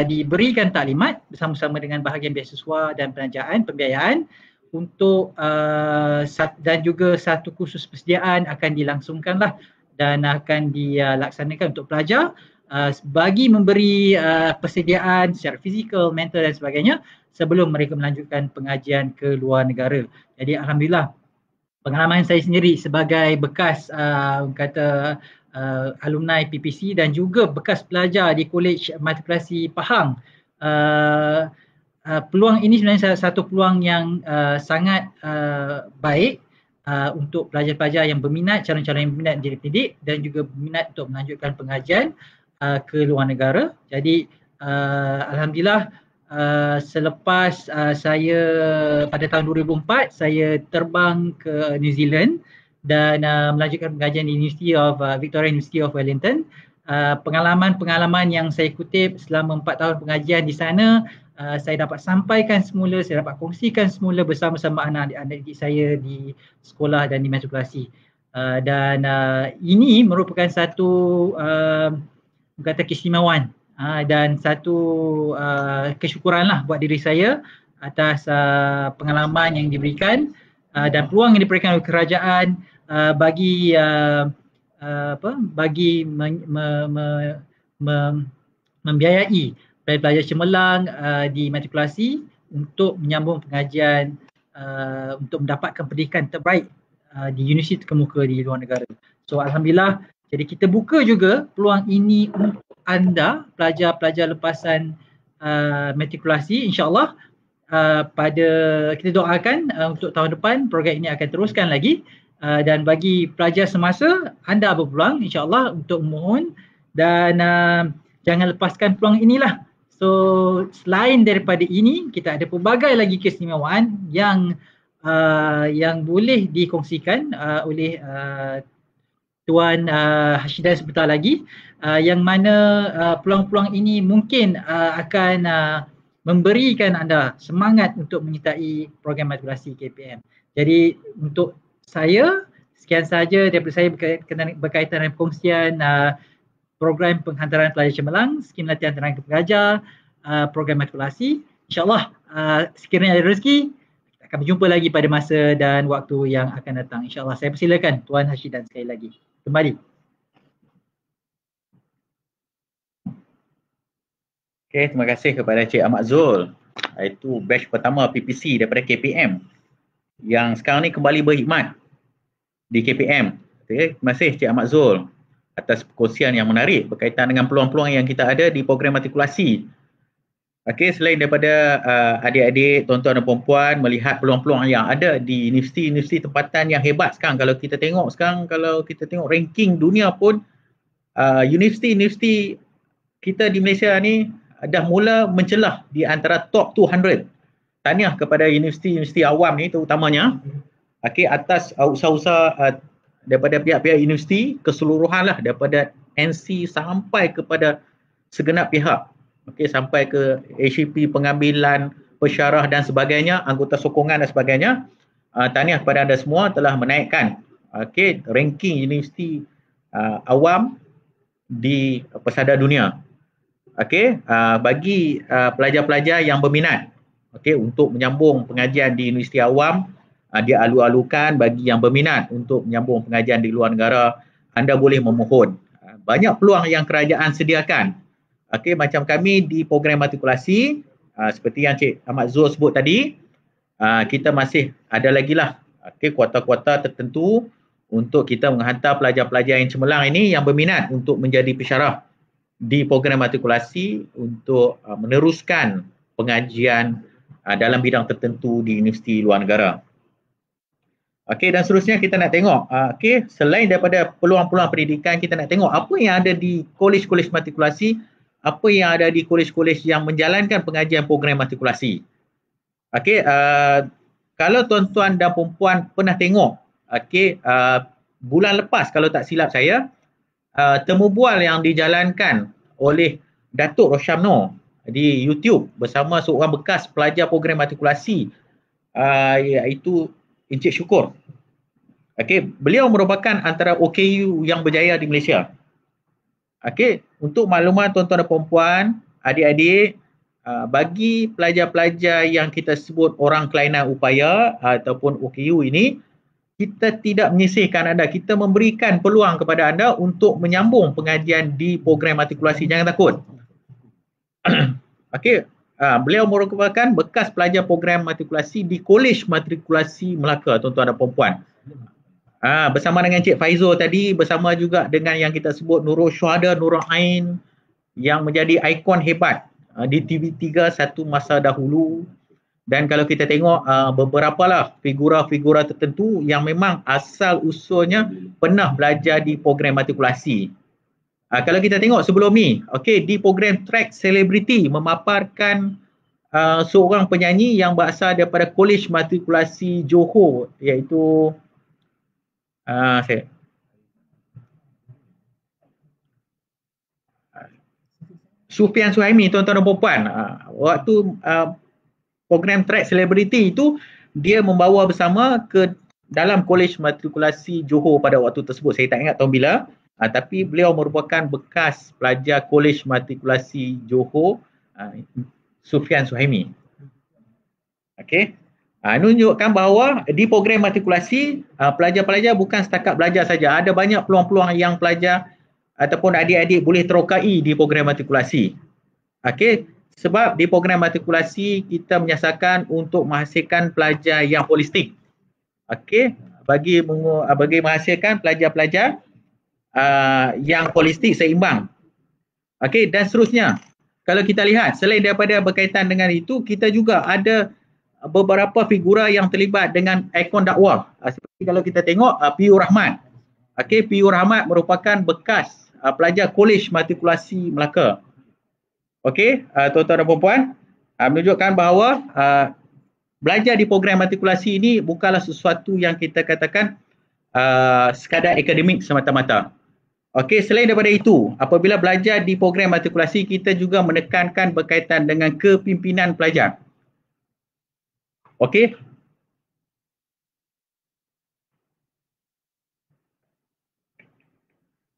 diberikan taklimat bersama-sama dengan bahagian beasiswa dan pembiayaan untuk dan juga satu kursus persediaan akan dilangsungkanlah dan akan dilaksanakan untuk pelajar bagi memberi persediaan secara fizikal, mental dan sebagainya sebelum mereka melanjutkan pengajian ke luar negara. Jadi alhamdulillah pengalaman saya sendiri sebagai bekas alumni PPC dan juga bekas pelajar di Kolej Matrikulasi Pahang, peluang ini sebenarnya satu peluang yang sangat baik untuk pelajar-pelajar yang berminat, calon-calon yang berminat menjadi pendidik dan juga berminat untuk melanjutkan pengajian ke luar negara. Jadi alhamdulillah selepas saya pada tahun 2004 saya terbang ke New Zealand dan melanjutkan pengajian di Victoria University of Wellington. Pengalaman-pengalaman yang saya kutip selama 4 tahun pengajian di sana, saya dapat sampaikan semula, saya dapat kongsikan semula bersama-sama anak-anak didik saya di sekolah dan di matrikulasi. Dan ini merupakan satu kata keistimewaan dan satu kesyukuran lah buat diri saya atas pengalaman yang diberikan dan peluang yang diberikan oleh kerajaan bagi membiayai pelajar cemerlang di matrikulasi untuk menyambung pengajian untuk mendapatkan pendidikan terbaik di universiti terkemuka di luar negara. So alhamdulillah, jadi kita buka juga peluang ini untuk anda pelajar-pelajar lepasan matrikulasi, insyaAllah pada kita doakan untuk tahun depan program ini akan teruskan lagi dan bagi pelajar semasa anda berpeluang insyaAllah untuk memohon dan jangan lepaskan peluang inilah. So selain daripada ini kita ada pelbagai lagi keistimewaan yang boleh dikongsikan oleh Tuan Hashidan sebentar lagi, yang mana peluang-peluang ini mungkin akan memberikan anda semangat untuk menyertai program matrikulasi KPM. Jadi untuk saya, sekian sahaja daripada saya berkaitan dengan perkongsian program penghantaran pelajar cemerlang, skim latihan tenaga pengajar, program matrikulasi. InsyaAllah sekiranya ada rezeki, kita akan berjumpa lagi pada masa dan waktu yang akan datang. InsyaAllah saya persilakan Tuan Hashidan sekali lagi. Kembali. Okay, terima kasih kepada Cik Ahmad Zul. Itu batch pertama PPC daripada KPM yang sekarang ni kembali berkhidmat di KPM. Okay, terima kasih Cik Ahmad Zul atas perkongsian yang menarik berkaitan dengan peluang-peluang yang kita ada di program matrikulasi. Okay, selain daripada adik-adik, tuan-tuan dan puan-puan melihat peluang-peluang yang ada di universiti-universiti tempatan yang hebat sekarang. Kalau kita tengok ranking dunia pun, universiti-universiti kita di Malaysia ni dah mula mencelah di antara top 200. Tahniah kepada universiti-universiti awam ni terutamanya, okay, atas usaha-usaha daripada pihak-pihak universiti keseluruhan lah, daripada NC sampai kepada segenap pihak. Okey, sampai ke ACP, pengambilan, pesyarah dan sebagainya, anggota sokongan dan sebagainya. Tahniah kepada anda semua telah menaikkan ranking universiti awam di pesada dunia. Bagi pelajar-pelajar yang berminat untuk menyambung pengajian di universiti awam, dia alu-alukan bagi yang berminat untuk menyambung pengajian di luar negara, anda boleh memohon. Banyak peluang yang kerajaan sediakan. Macam kami di program matrikulasi, seperti yang Cik Ahmad Zul sebut tadi, kita masih ada lagi lah kuota-kuota tertentu untuk kita menghantar pelajar-pelajar yang cemerlang ini yang berminat untuk menjadi pesyarah di program matrikulasi untuk meneruskan pengajian dalam bidang tertentu di universiti luar negara. Dan seterusnya kita nak tengok, selain daripada peluang-peluang pendidikan, kita nak tengok apa yang ada di kolej-kolej matrikulasi, apa yang ada di kolej-kolej yang menjalankan pengajian program matrikulasi. Kalau tuan-tuan dan perempuan pernah tengok, bulan lepas kalau tak silap saya, temu bual yang dijalankan oleh Datuk Roshamno di YouTube bersama seorang bekas pelajar program matrikulasi, iaitu Encik Syukur. Beliau merupakan antara OKU yang berjaya di Malaysia. Untuk makluman tuan-tuan dan puan-puan, adik-adik, bagi pelajar-pelajar yang kita sebut orang kelainan upaya ataupun OKU ini, kita tidak menyisihkan anda, kita memberikan peluang kepada anda untuk menyambung pengajian di program matrikulasi. Jangan takut. Okey, beliau merupakan bekas pelajar program matrikulasi di Kolej Matrikulasi Melaka, tuan-tuan dan puan-puan. Bersama dengan Cik Faizul tadi, bersama juga dengan yang kita sebut Nurul Syuhada, Nurul Ain, yang menjadi ikon hebat di TV3 satu masa dahulu. Dan kalau kita tengok beberapa lah figura-figura tertentu yang memang asal usulnya pernah belajar di program matrikulasi. Kalau kita tengok sebelum ni, okey, di program Track Celebrity memaparkan seorang penyanyi yang berasal daripada Kolej Matrikulasi Johor, iaitu Sufian Suhaimi, tuan-tuan dan puan-puan. Waktu program Track Celebrity itu, dia membawa bersama ke dalam Kolej Matrikulasi Johor pada waktu tersebut. Saya tak ingat tahun bila. Tapi beliau merupakan bekas pelajar Kolej Matrikulasi Johor, Sufian Suhaimi. Okey. Menunjukkan bahawa di program matrikulasi, pelajar-pelajar bukan setakat belajar saja. Ada banyak peluang-peluang yang pelajar ataupun adik-adik boleh terokai di program matrikulasi. Okey. Sebab di program matrikulasi kita menyasarkan untuk menghasilkan pelajar yang holistik. Okey, bagi menghasilkan pelajar-pelajar yang holistik seimbang. Okey, dan seterusnya. Kalau kita lihat, selain daripada berkaitan dengan itu, kita juga ada beberapa figura yang terlibat dengan ikon dakwah. Seperti kalau kita tengok Piu Rahmat. Okey, Piu Rahmat merupakan bekas pelajar Kolej Matrikulasi Melaka. Okey, tuan-tuan dan puan-puan, menunjukkan bahawa belajar di program matrikulasi ini bukanlah sesuatu yang kita katakan sekadar akademik semata-mata. Okey, selain daripada itu, apabila belajar di program matrikulasi, kita juga menekankan berkaitan dengan kepimpinan pelajar. Okey.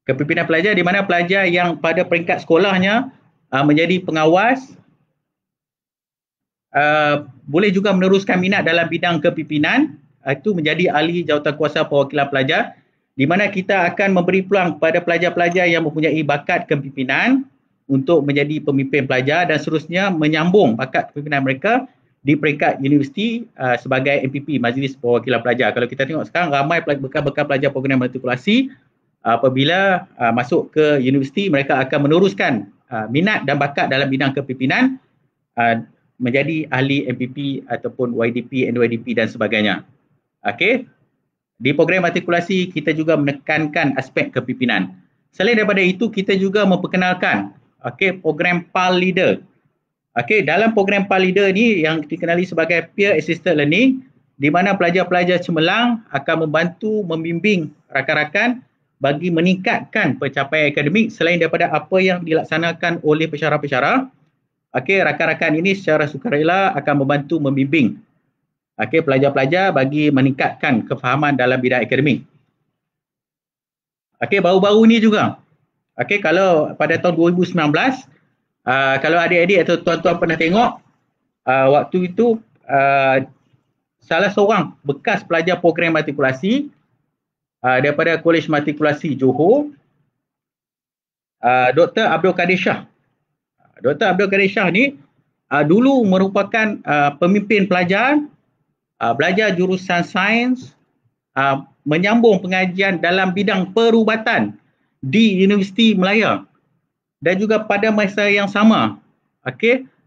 Kepimpinan pelajar di mana pelajar yang pada peringkat sekolahnya menjadi pengawas, boleh juga meneruskan minat dalam bidang kepimpinan, itu menjadi ahli jawatankuasa perwakilan pelajar, di mana kita akan memberi peluang kepada pelajar-pelajar yang mempunyai bakat kepimpinan untuk menjadi pemimpin pelajar dan seterusnya menyambung bakat kepimpinan mereka di peringkat universiti sebagai MPP, Majlis Perwakilan Pelajar. Kalau kita tengok sekarang, ramai bekas-bekas pelajar program matrikulasi apabila masuk ke universiti, mereka akan meneruskan minat dan bakat dalam bidang kepimpinan menjadi ahli MPP ataupun YDP, NYDP dan sebagainya. Okey. Di program matrikulasi kita juga menekankan aspek kepimpinan. Selain daripada itu, kita juga memperkenalkan program PAL Leader. Okey, dalam program PAL Leader ni yang dikenali sebagai Peer Assisted Learning, di mana pelajar-pelajar cemerlang akan membantu membimbing rakan-rakan bagi meningkatkan pencapaian akademik selain daripada apa yang dilaksanakan oleh pensyarah-pensyarah. Okey, rakan-rakan ini secara sukarela akan membantu membimbing pelajar-pelajar bagi meningkatkan kefahaman dalam bidang akademik. Okey, baru-baru ni juga. Okey, kalau pada tahun 2019, kalau adik-adik atau tuan-tuan pernah tengok, waktu itu salah seorang bekas pelajar program matrikulasi daripada Kolej Matrikulasi Johor, Dr. Abdul Kadir Shah. Dr. Abdul Kadir Shah ni dulu merupakan pemimpin pelajar, belajar jurusan sains, menyambung pengajian dalam bidang perubatan di Universiti Melaya. Dan juga pada masa yang sama,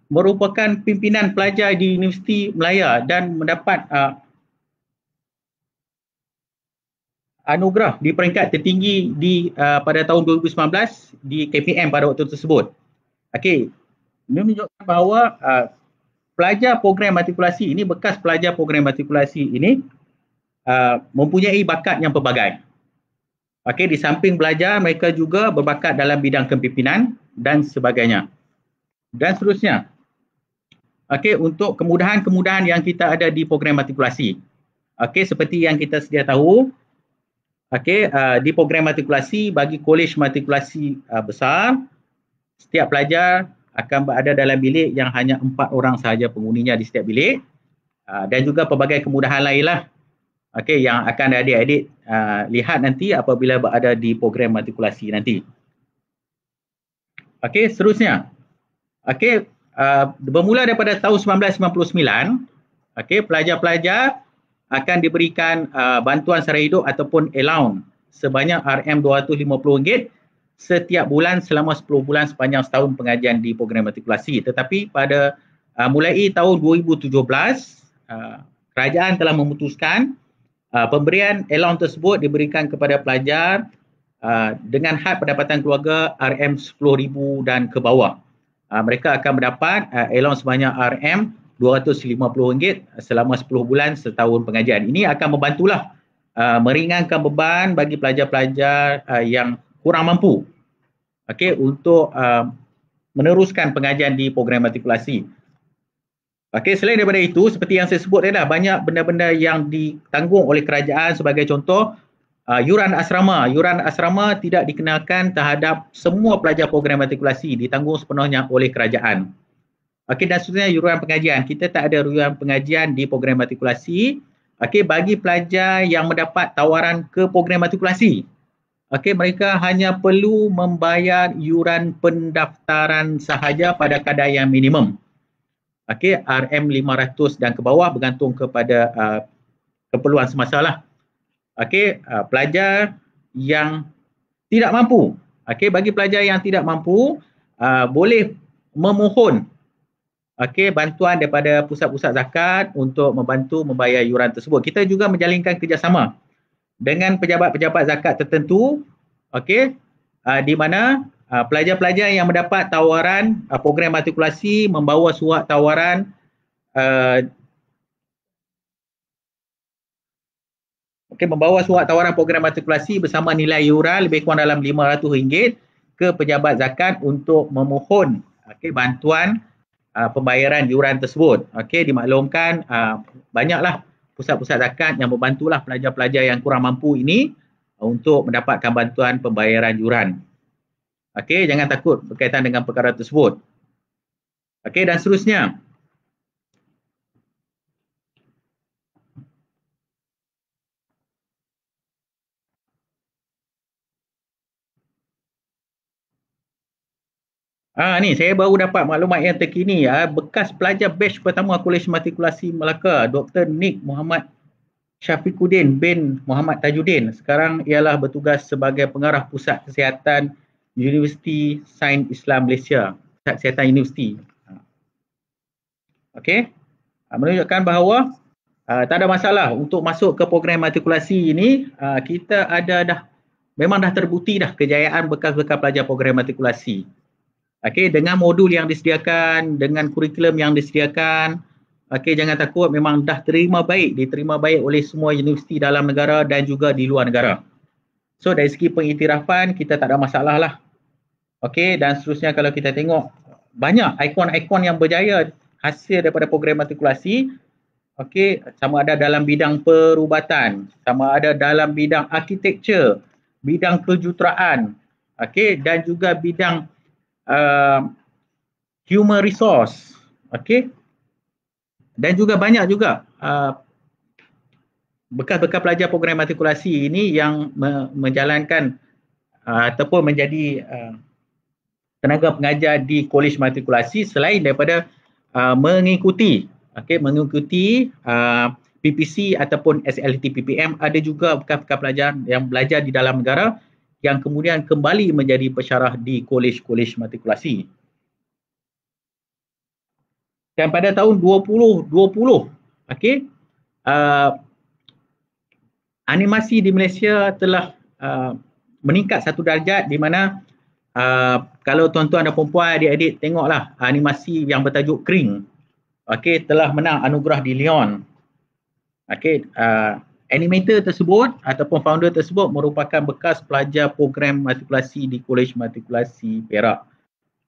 merupakan pimpinan pelajar di Universiti Melaya dan mendapat anugerah di peringkat tertinggi pada tahun 2019 di KPM pada waktu tersebut. Okey, ini menunjukkan bahawa pelajar program matrikulasi ini, bekas pelajar program matrikulasi ini mempunyai bakat yang pelbagai. Okey, di samping belajar, mereka juga berbakat dalam bidang kepimpinan dan sebagainya. Dan seterusnya. Okey, untuk kemudahan-kemudahan yang kita ada di program matrikulasi. Okey, seperti yang kita sedia tahu, di program matrikulasi bagi kolej matrikulasi besar, setiap pelajar akan berada dalam bilik yang hanya 4 orang sahaja penghuninya di setiap bilik, dan juga pelbagai kemudahan lain lah. okey, yang akan adik-adik lihat nanti apabila berada di program matrikulasi nanti. Okey, seterusnya. Okey, bermula daripada tahun 1999, okey, pelajar-pelajar akan diberikan bantuan sara hidup ataupun allowance sebanyak RM250 setiap bulan selama 10 bulan sepanjang setahun pengajian di program matrikulasi. Tetapi pada mulai tahun 2017, kerajaan telah memutuskan pemberian allowance tersebut diberikan kepada pelajar dengan had pendapatan keluarga RM10,000 dan ke bawah. Mereka akan mendapat allowance sebanyak RM250 selama 10 bulan setahun pengajian. Ini akan membantulah meringankan beban bagi pelajar-pelajar yang kurang mampu, okey, untuk meneruskan pengajian di program matrikulasi. Okey, selain daripada itu, seperti yang saya sebut tadi, banyak benda-benda yang ditanggung oleh kerajaan, sebagai contoh yuran asrama. Yuran asrama tidak dikenakan terhadap semua pelajar program matrikulasi, ditanggung sepenuhnya oleh kerajaan. Okey, dan seterusnya yuran pengajian. Kita tak ada yuran pengajian di program matrikulasi. Okey, bagi pelajar yang mendapat tawaran ke program matrikulasi, okey, mereka hanya perlu membayar yuran pendaftaran sahaja pada kadar yang minimum. Okey, RM500 dan ke bawah bergantung kepada keperluan semasa lah. Okey, pelajar yang tidak mampu, okey, bagi pelajar yang tidak mampu boleh memohon okey, bantuan daripada pusat-pusat zakat untuk membantu membayar yuran tersebut. Kita juga menjalinkan kerjasama dengan pejabat-pejabat zakat tertentu, okey, di mana pelajar-pelajar yang mendapat tawaran program matrikulasi membawa surat tawaran membawa surat tawaran program matrikulasi bersama nilai yuran lebih kurang dalam RM500 ke pejabat zakat untuk memohon bantuan pembayaran yuran tersebut. Okey, dimaklumkan banyaklah pusat-pusat zakat yang membantulah pelajar-pelajar yang kurang mampu ini untuk mendapatkan bantuan pembayaran yuran. Okey, jangan takut berkaitan dengan perkara tersebut. Okey, dan seterusnya. Ni saya baru dapat maklumat yang terkini. Bekas pelajar batch pertama Kolej Matrikulasi Melaka, Dr. Nick Muhammad Syafiquddin bin Muhammad Tajuddin, sekarang ialah bertugas sebagai pengarah Pusat Kesihatan Universiti Sains Islam Malaysia, Pusat Kesihatan Universiti. Okey, menunjukkan bahawa tak ada masalah untuk masuk ke program matrikulasi ini. Kita ada memang dah terbukti dah kejayaan bekas-bekas pelajar program matrikulasi. Okey, dengan modul yang disediakan, dengan kurikulum yang disediakan, okey, jangan takut, memang dah diterima baik oleh semua universiti dalam negara dan juga di luar negara. So dari segi pengiktirafan kita tak ada masalah lah. Okey, dan seterusnya kalau kita tengok banyak ikon-ikon yang berjaya hasil daripada program matrikulasi. Okey, sama ada dalam bidang perubatan, sama ada dalam bidang arkitektur, bidang kejuruteraan, okey, dan juga bidang human resource, okey, dan juga banyak juga bekas-bekas pelajar program matrikulasi ini yang menjalankan ataupun menjadi tenaga pengajar di kolej matrikulasi selain daripada mengikuti PPC ataupun SLT PPM. Ada juga bekas-bekas pelajar yang belajar di dalam negara yang kemudian kembali menjadi pensyarah di kolej-kolej matrikulasi. Dan pada tahun 2020, okey, animasi di Malaysia telah meningkat satu darjat, di mana kalau tuan-tuan dan puan-puan, adik-adik tengoklah animasi yang bertajuk Kring, okey, telah menang anugerah di Lyon. Okey, animator tersebut ataupun founder tersebut merupakan bekas pelajar program matrikulasi di Kolej Matrikulasi Perak.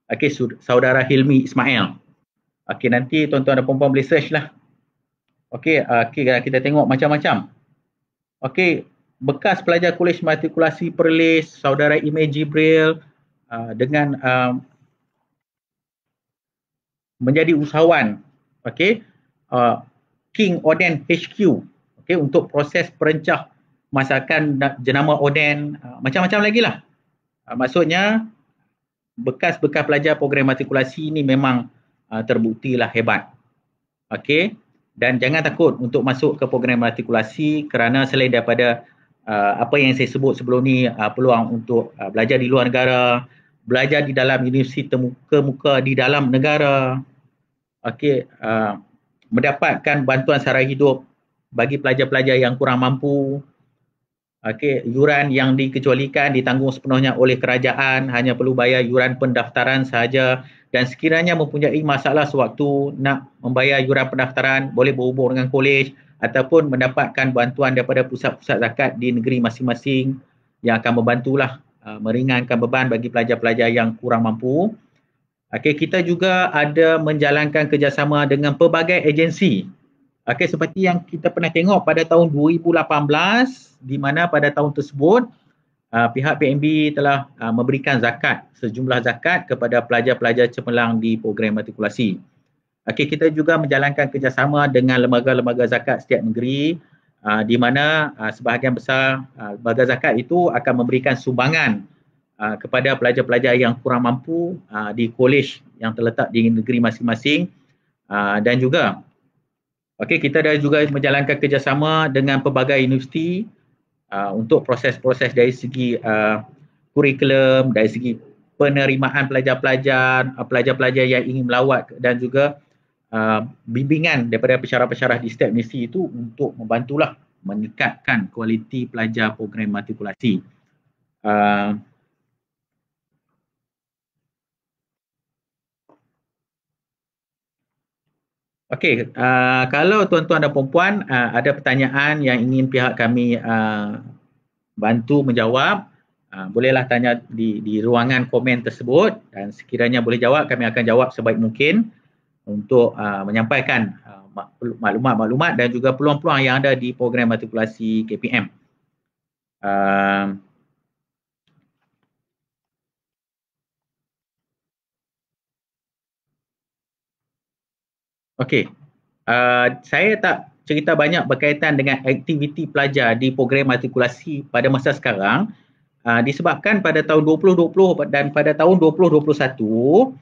Okey, saudara Hilmi Ismail. Okey, nanti tuan-tuan dan puan-puan boleh search lah. Okey, kita tengok macam-macam. Okey, bekas pelajar Kolej Matrikulasi Perlis, saudara Imej Jibril dengan menjadi usahawan, okey, King Oden HQ. Okey, untuk proses perencah masakan jenama oden, macam-macam lagi lah. Maksudnya bekas-bekas pelajar program matrikulasi ini memang terbuktilah hebat. Okey, dan jangan takut untuk masuk ke program matrikulasi kerana selain daripada apa yang saya sebut sebelum ni, peluang untuk belajar di luar negara, belajar di dalam universiti termuka di dalam negara, okey, mendapatkan bantuan sara hidup bagi pelajar-pelajar yang kurang mampu. Okey, yuran yang dikecualikan ditanggung sepenuhnya oleh kerajaan, hanya perlu bayar yuran pendaftaran sahaja, dan sekiranya mempunyai masalah sewaktu nak membayar yuran pendaftaran, boleh berhubung dengan kolej ataupun mendapatkan bantuan daripada pusat-pusat zakat di negeri masing-masing yang akan membantulah meringankan beban bagi pelajar-pelajar yang kurang mampu. Okey, kita juga ada menjalankan kerjasama dengan pelbagai agensi. Okey, seperti yang kita pernah tengok pada tahun 2018, di mana pada tahun tersebut pihak PNB telah memberikan zakat, sejumlah zakat kepada pelajar-pelajar cemerlang di program matrikulasi. Okey, kita juga menjalankan kerjasama dengan lembaga-lembaga zakat setiap negeri, di mana sebahagian besar lembaga zakat itu akan memberikan sumbangan kepada pelajar-pelajar yang kurang mampu di kolej yang terletak di negeri masing-masing, dan juga kita dah juga menjalankan kerjasama dengan pelbagai universiti untuk proses-proses dari segi kurikulum, dari segi penerimaan pelajar-pelajar yang ingin melawat, dan juga bimbingan daripada pensyarah-pensyarah di setiap universiti itu untuk membantulah meningkatkan kualiti pelajar program matrikulasi. Okey, kalau tuan-tuan dan puan-puan ada pertanyaan yang ingin pihak kami bantu menjawab, bolehlah tanya di ruangan komen tersebut, dan sekiranya boleh jawab, kami akan jawab sebaik mungkin untuk menyampaikan maklumat-maklumat dan juga peluang-peluang yang ada di program matrikulasi KPM. Okey, saya tak cerita banyak berkaitan dengan aktiviti pelajar di program matrikulasi pada masa sekarang, disebabkan pada tahun 2020 dan pada tahun 2021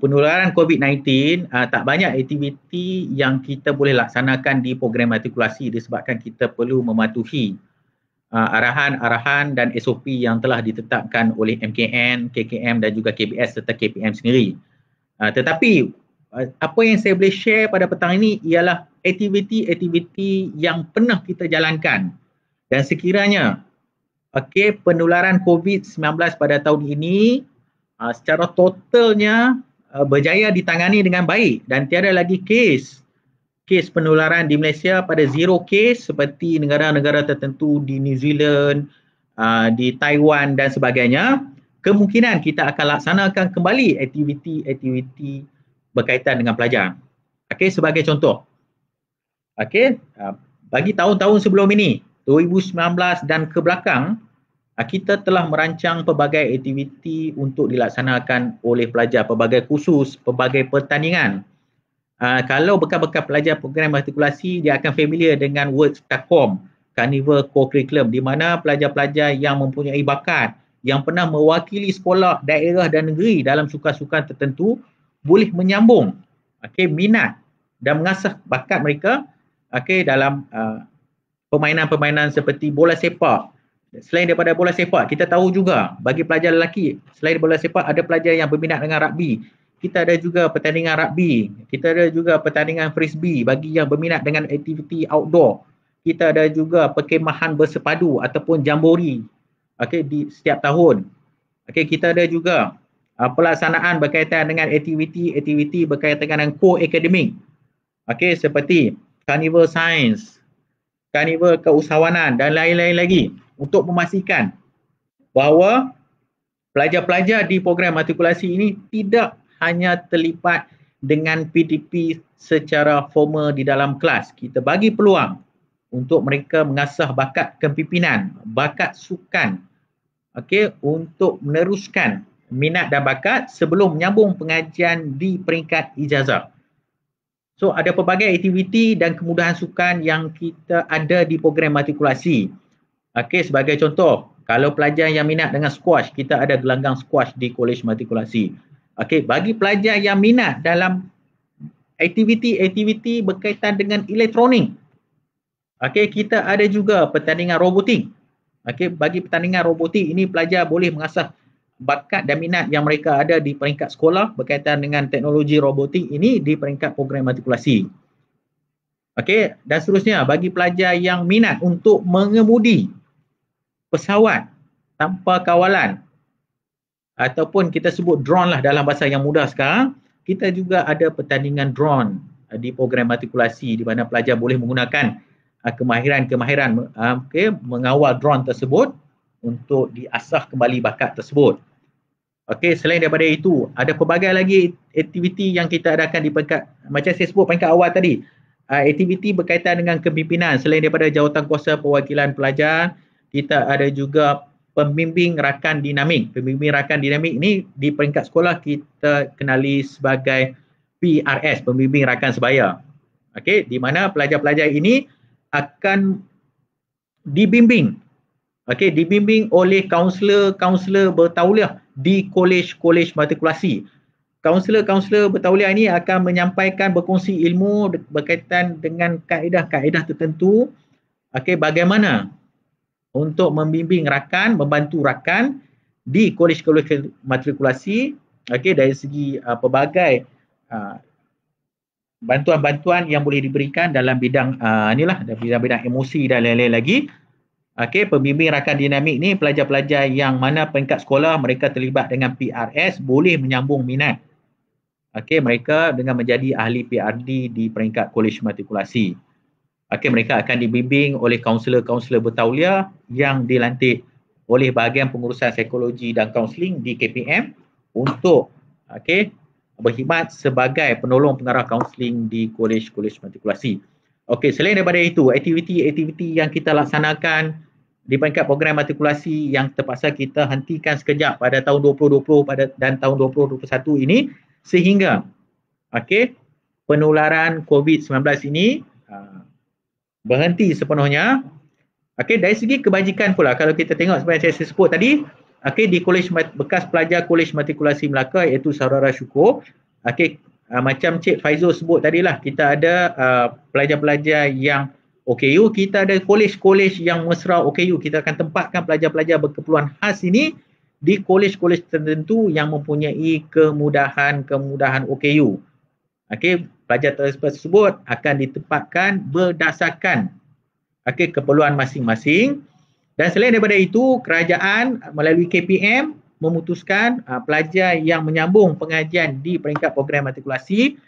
penularan COVID-19, tak banyak aktiviti yang kita boleh laksanakan di program matrikulasi disebabkan kita perlu mematuhi arahan-arahan dan SOP yang telah ditetapkan oleh MKN, KKM dan juga KBS serta KPM sendiri. Tetapi apa yang saya boleh share pada petang ini ialah aktiviti-aktiviti yang pernah kita jalankan, dan sekiranya penularan COVID-19 pada tahun ini secara totalnya berjaya ditangani dengan baik dan tiada lagi kes penularan di Malaysia pada zero case seperti negara-negara tertentu di New Zealand, di Taiwan dan sebagainya. Kemungkinan kita akan laksanakan kembali aktiviti-aktiviti berkaitan dengan pelajar. Sebagai contoh, bagi tahun-tahun sebelum ini, 2019 dan ke belakang, kita telah merancang pelbagai aktiviti untuk dilaksanakan oleh pelajar, pelbagai kursus, pelbagai pertandingan. Kalau bekas-bekas pelajar program matrikulasi, dia akan familiar dengan words CACOM, Carnival Co-Curriculum, di mana pelajar-pelajar yang mempunyai bakat, yang pernah mewakili sekolah, daerah dan negeri dalam sukan-sukan tertentu, boleh menyambung minat dan mengasah bakat mereka dalam permainan-permainan seperti bola sepak. Selain daripada bola sepak, kita tahu juga bagi pelajar lelaki, selain bola sepak ada pelajar yang berminat dengan rugby. Kita ada juga pertandingan rugby, kita ada juga pertandingan frisbee bagi yang berminat dengan aktiviti outdoor. Kita ada juga perkemahan bersepadu ataupun jambori di setiap tahun. Kita ada juga pelaksanaan berkaitan dengan aktiviti berkaitan dengan co-akademik. Seperti Carnival Science, Carnival Keusahawanan dan lain-lain lagi, untuk memastikan bahawa pelajar-pelajar di program matrikulasi ini tidak hanya terlibat dengan PDP secara formal di dalam kelas. Kita bagi peluang untuk mereka mengasah bakat kepimpinan, bakat sukan, untuk meneruskan minat dan bakat sebelum menyambung pengajian di peringkat ijazah. So ada pelbagai aktiviti dan kemudahan sukan yang kita ada di program matrikulasi. Okey, sebagai contoh, kalau pelajar yang minat dengan squash, kita ada gelanggang squash di kolej matrikulasi. Okey, bagi pelajar yang minat dalam aktiviti-aktiviti berkaitan dengan elektronik, okey, kita ada juga pertandingan robotik. Okey, bagi pertandingan robotik ini pelajar boleh mengasah bakat dan minat yang mereka ada di peringkat sekolah berkaitan dengan teknologi robotik ini di peringkat program matrikulasi. Okey, dan seterusnya bagi pelajar yang minat untuk mengemudi pesawat tanpa kawalan ataupun kita sebut drone lah dalam bahasa yang mudah sekarang, kita juga ada pertandingan drone di program matrikulasi di mana pelajar boleh menggunakan kemahiran-kemahiran mengawal drone tersebut untuk diasah kembali bakat tersebut. Okey, selain daripada itu, ada pelbagai lagi aktiviti yang kita adakan di peringkat, macam saya sebut peringkat awal tadi, aktiviti berkaitan dengan kepimpinan. Selain daripada jawatankuasa perwakilan pelajar, kita ada juga pembimbing rakan dinamik. Pembimbing rakan dinamik ini di peringkat sekolah kita kenali sebagai PRS, pembimbing rakan sebaya. Okey, di mana pelajar-pelajar ini akan dibimbing. Okey, dibimbing oleh kaunselor bertauliah di kolej-kolej matrikulasi. Kaunselor-kaunselor bertauliah ini akan menyampaikan berkongsi ilmu berkaitan dengan kaedah-kaedah tertentu. Okey, bagaimana untuk membimbing rakan, membantu rakan di kolej-kolej matrikulasi, okey, dari segi pelbagai bantuan-bantuan yang boleh diberikan dalam bidang bidang emosi dan lain-lain lagi. Okey, pembimbing rakan dinamik ni pelajar-pelajar yang mana peringkat sekolah mereka terlibat dengan PRS boleh menyambung minat. Okey, mereka dengan menjadi ahli PRD di peringkat kolej matrikulasi. Okey, mereka akan dibimbing oleh kaunselor-kaunselor bertauliah yang dilantik oleh bahagian pengurusan psikologi dan kaunseling di KPM untuk berkhidmat sebagai penolong pengarah kaunseling di kolej-kolej matrikulasi. Okey, selain daripada itu, aktiviti-aktiviti yang kita laksanakan di peringkat program matrikulasi yang terpaksa kita hentikan sekejap pada tahun 2020 dan tahun 2021 ini sehingga penularan COVID-19 ini berhenti sepenuhnya. Okey, dari segi kebajikan pula, kalau kita tengok seperti yang saya sebut tadi, di kolej bekas pelajar kolej matrikulasi Melaka iaitu Saudara Syukur, macam Cik Faizul sebut tadilah, kita ada pelajar-pelajar yang OKU, kita ada kolej-kolej yang mesra OKU. Kita akan tempatkan pelajar-pelajar berkeperluan khas ini di kolej-kolej tertentu yang mempunyai kemudahan OKU. Pelajar tersebut akan ditempatkan berdasarkan keperluan masing-masing. Dan selain daripada itu, kerajaan melalui KPM memutuskan pelajar yang menyambung pengajian di peringkat program matrikulasi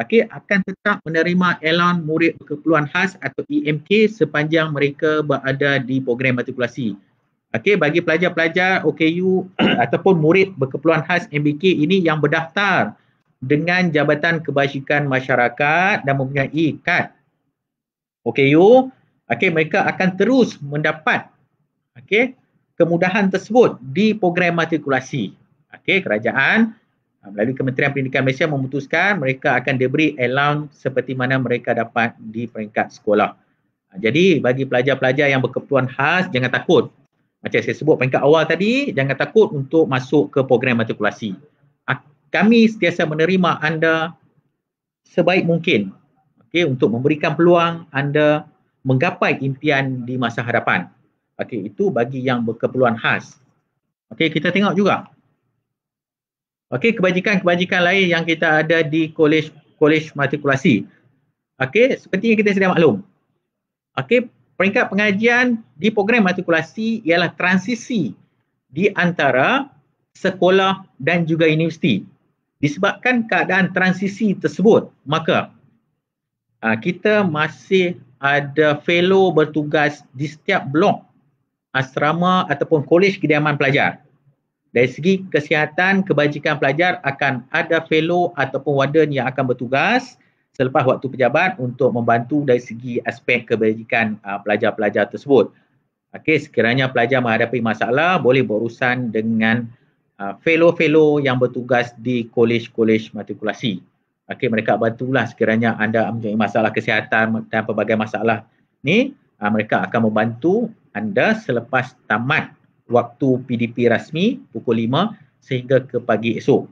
akan tetap menerima allowance murid berkeperluan khas atau EMK sepanjang mereka berada di program matrikulasi. Bagi pelajar-pelajar OKU ataupun murid berkeperluan khas MBK ini yang berdaftar dengan Jabatan Kebajikan Masyarakat dan mempunyai kad OKU, mereka akan terus mendapat kemudahan tersebut di program matrikulasi. Kerajaan melalui Kementerian Pendidikan Malaysia memutuskan mereka akan diberi allowance seperti mana mereka dapat di peringkat sekolah. Jadi bagi pelajar-pelajar yang berkeperluan khas, jangan takut. Macam saya sebut peringkat awal tadi, jangan takut untuk masuk ke program matrikulasi. Kami sentiasa menerima anda sebaik mungkin untuk memberikan peluang anda menggapai impian di masa hadapan. Itu bagi yang berkeperluan khas. Kita tengok juga. Kebajikan-kebajikan lain yang kita ada di kolej matrikulasi. Seperti yang kita sedia maklum. Peringkat pengajian di program matrikulasi ialah transisi di antara sekolah dan juga universiti. Disebabkan keadaan transisi tersebut, maka kita masih ada fellow bertugas di setiap blok asrama ataupun kolej kediaman pelajar. Dari segi kesihatan, kebajikan pelajar akan ada fellow ataupun warden yang akan bertugas selepas waktu pejabat untuk membantu dari segi aspek kebajikan pelajar-pelajar tersebut. Sekiranya pelajar menghadapi masalah, boleh berurusan dengan fellow-fellow yang bertugas di kolej-kolej matrikulasi. Okey, mereka bantulah sekiranya anda mempunyai masalah kesihatan dan pelbagai masalah ni, mereka akan membantu anda selepas tamat waktu PDP rasmi pukul 5 sehingga ke pagi esok.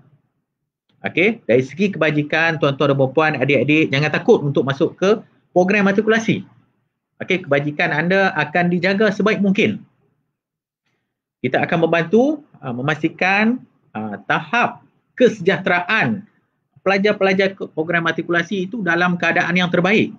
Okey, dari segi kebajikan tuan-tuan dan puan-puan, adik-adik, jangan takut untuk masuk ke program matrikulasi. Okey, kebajikan anda akan dijaga sebaik mungkin. Kita akan membantu memastikan tahap kesejahteraan pelajar-pelajar program matrikulasi itu dalam keadaan yang terbaik.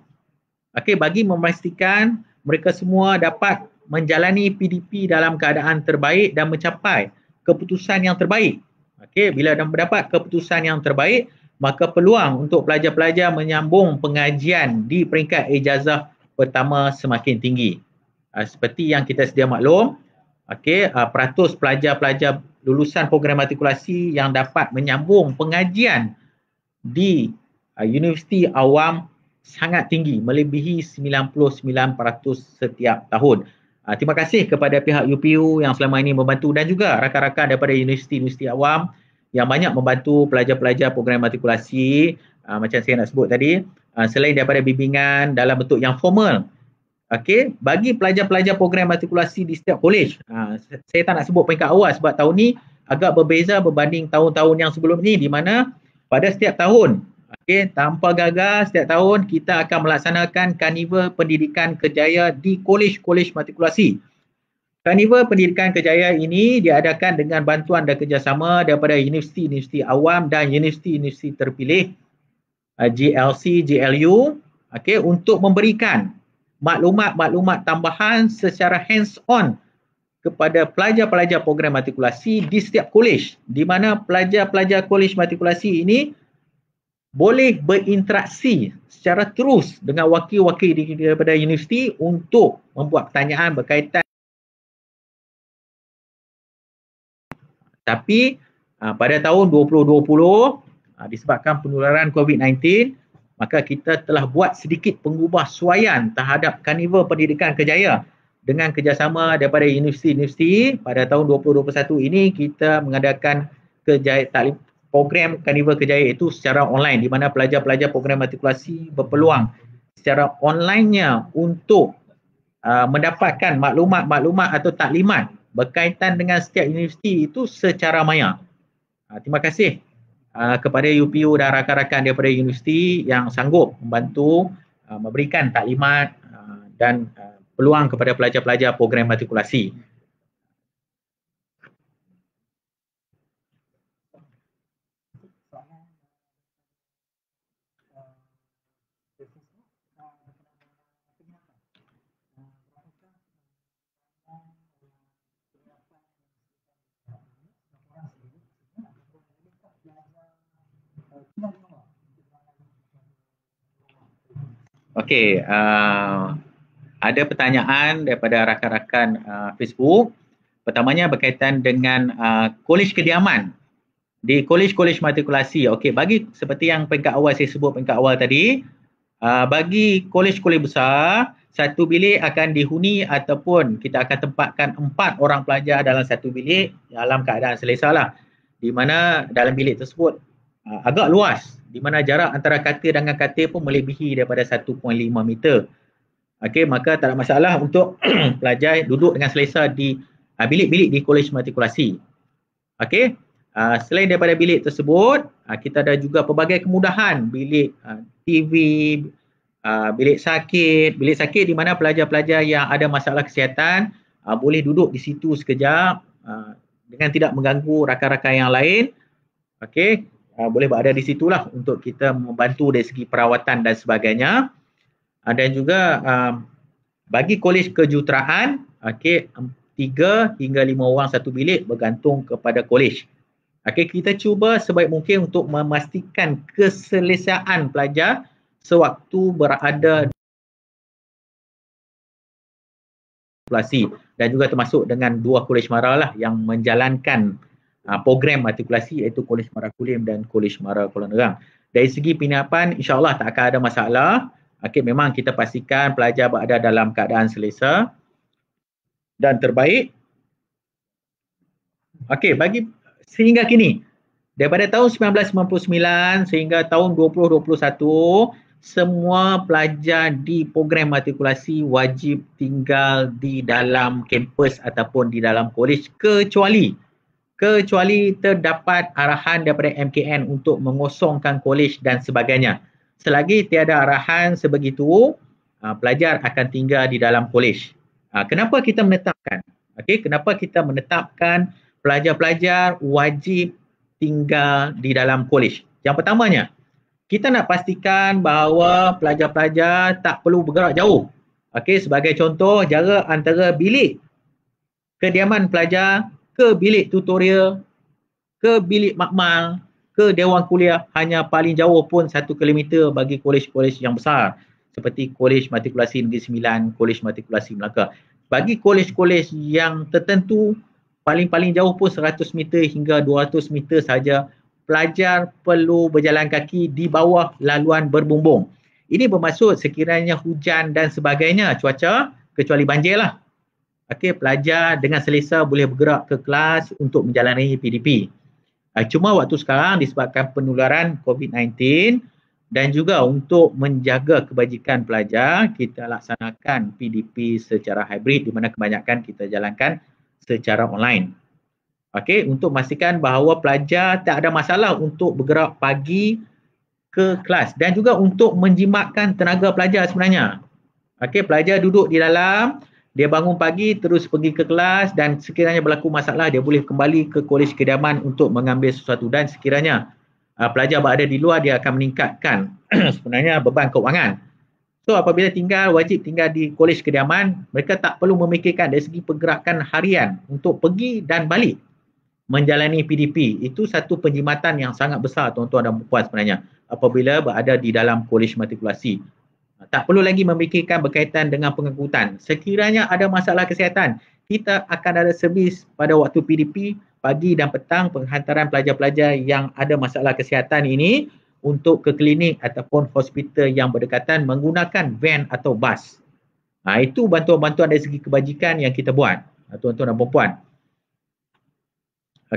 Okey, bagi memastikan mereka semua dapat menjalani PDP dalam keadaan terbaik dan mencapai keputusan yang terbaik. Okey, bila dah mendapat keputusan yang terbaik, maka peluang untuk pelajar-pelajar menyambung pengajian di peringkat ijazah pertama semakin tinggi. Seperti yang kita sedia maklum, okey, peratus pelajar-pelajar lulusan program matrikulasi yang dapat menyambung pengajian di universiti awam sangat tinggi, melebihi 99% setiap tahun. Terima kasih kepada pihak UPU yang selama ini membantu dan juga rakan-rakan daripada universiti-universiti awam yang banyak membantu pelajar-pelajar program matrikulasi, macam saya nak sebut tadi, selain daripada bimbingan dalam bentuk yang formal. Okey, bagi pelajar-pelajar program matrikulasi di setiap kolej, saya tak nak sebut peringkat awal sebab tahun ni agak berbeza berbanding tahun-tahun yang sebelum ni, di mana pada setiap tahun, okey, tanpa gagal setiap tahun kita akan melaksanakan Karnival Pendidikan Kerjaya di kolej-kolej matrikulasi. Karnival Pendidikan Kerjaya ini diadakan dengan bantuan dan kerjasama daripada universiti-universiti awam dan universiti-universiti terpilih GLC, GLU, okey, untuk memberikan maklumat-maklumat tambahan secara hands-on kepada pelajar-pelajar program matrikulasi di setiap kolej, di mana pelajar-pelajar kolej matrikulasi ini boleh berinteraksi secara terus dengan wakil-wakil daripada universiti untuk membuat pertanyaan berkaitan. Tapi pada tahun 2020, disebabkan penularan COVID-19, maka kita telah buat sedikit pengubahsuaian terhadap Karnival Pendidikan Kerjaya dengan kerjasama daripada universiti-universiti. Pada tahun 2021 ini kita mengadakan program Karnival Kerjaya itu secara online, di mana pelajar-pelajar program matrikulasi berpeluang secara online-nya untuk mendapatkan maklumat-maklumat atau taklimat berkaitan dengan setiap universiti itu secara maya. Terima kasih kepada UPU dan rakan-rakan daripada universiti yang sanggup membantu memberikan taklimat dan peluang kepada pelajar-pelajar program matrikulasi. Okey, ada pertanyaan daripada rakan-rakan Facebook. Pertamanya berkaitan dengan kolej kediaman di kolej-kolej matrikulasi. Okey, bagi seperti yang peringkat awal saya sebut peringkat awal tadi, bagi kolej-kolej besar, satu bilik akan dihuni ataupun kita akan tempatkan 4 orang pelajar dalam satu bilik dalam keadaan selesa lah. Di mana dalam bilik tersebut agak luas, di mana jarak antara katil dengan katil pun melebihi daripada 1.5 meter. Okey, maka tak ada masalah untuk pelajar duduk dengan selesa di bilik-bilik di kolej matrikulasi. Okey, selain daripada bilik tersebut, kita ada juga pelbagai kemudahan, bilik TV, bilik sakit di mana pelajar-pelajar yang ada masalah kesihatan boleh duduk di situ sekejap dengan tidak mengganggu rakan-rakan yang lain. Okey, boleh berada di situlah untuk kita membantu dari segi perawatan dan sebagainya. Dan juga bagi kolej kejuruteraan, okey, 3 hingga 5 orang satu bilik bergantung kepada kolej. Okey, kita cuba sebaik mungkin untuk memastikan keselesaan pelajar sewaktu berada di matrikulasi, dan juga termasuk dengan 2 kolej mara lah yang menjalankan program matrikulasi, iaitu Kolej Mara Kulim dan Kolej Mara Kuala Nerang. Dari segi penginapan, insya-Allah tak akan ada masalah. Okey, memang kita pastikan pelajar berada dalam keadaan selesa dan terbaik. Okey, bagi sehingga kini Daripada tahun 1999 sehingga tahun 2021, semua pelajar di program matrikulasi wajib tinggal di dalam kampus ataupun di dalam kolej kecuali terdapat arahan daripada MKN untuk mengosongkan kolej dan sebagainya. Selagi tiada arahan sebegitu, pelajar akan tinggal di dalam kolej. Kenapa kita menetapkan? Kenapa kita menetapkan pelajar-pelajar wajib tinggal di dalam kolej? Yang pertamanya, kita nak pastikan bahawa pelajar-pelajar tak perlu bergerak jauh. Sebagai contoh, jarak antara bilik kediaman pelajar ke bilik tutorial, ke bilik makmal, ke dewan kuliah hanya paling jauh pun 1 kilometer bagi kolej-kolej yang besar seperti Kolej Matrikulasi Negeri Sembilan, Kolej Matrikulasi Melaka. Bagi kolej-kolej yang tertentu, paling-paling jauh pun 100 meter hingga 200 meter saja, pelajar perlu berjalan kaki di bawah laluan berbumbung. Ini bermaksud sekiranya hujan dan sebagainya cuaca, kecuali banjir lah. Pelajar dengan selesa boleh bergerak ke kelas untuk menjalani PDP. Cuma waktu sekarang disebabkan penularan COVID-19 dan juga untuk menjaga kebajikan pelajar, kita laksanakan PDP secara hybrid di mana kebanyakan kita jalankan secara online. Untuk memastikan bahawa pelajar tak ada masalah untuk bergerak pagi ke kelas dan juga untuk menjimatkan tenaga pelajar sebenarnya. Pelajar duduk di dalam, dia bangun pagi terus pergi ke kelas dan sekiranya berlaku masalah dia boleh kembali ke kolej kediaman untuk mengambil sesuatu dan sekiranya pelajar berada di luar dia akan meningkatkan sebenarnya beban keuangan. So apabila wajib tinggal di kolej kediaman, mereka tak perlu memikirkan dari segi pergerakan harian untuk pergi dan balik menjalani PDP. Itu satu penjimatan yang sangat besar tuan-tuan dan puan sebenarnya apabila berada di dalam kolej matrikulasi. Tak perlu lagi memikirkan berkaitan dengan pengangkutan. Sekiranya ada masalah kesihatan, kita akan ada servis pada waktu PDP pagi dan petang penghantaran pelajar-pelajar yang ada masalah kesihatan ini untuk ke klinik ataupun hospital yang berdekatan menggunakan van atau bas. Itu bantuan-bantuan dari segi kebajikan yang kita buat, tuan-tuan dan puan-puan.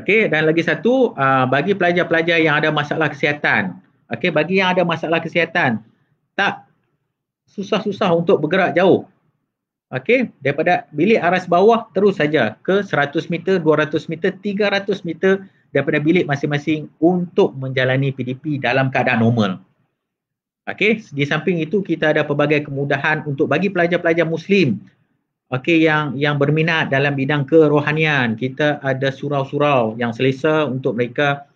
Dan lagi satu, bagi pelajar-pelajar yang ada masalah kesihatan. Bagi yang ada masalah kesihatan, tak susah-susah untuk bergerak jauh. Daripada bilik aras bawah terus saja ke 100 meter, 200 meter, 300 meter daripada bilik masing-masing untuk menjalani PDP dalam keadaan normal. Di samping itu kita ada pelbagai kemudahan untuk bagi pelajar-pelajar Muslim yang berminat dalam bidang kerohanian. Kita ada surau-surau yang selesa untuk mereka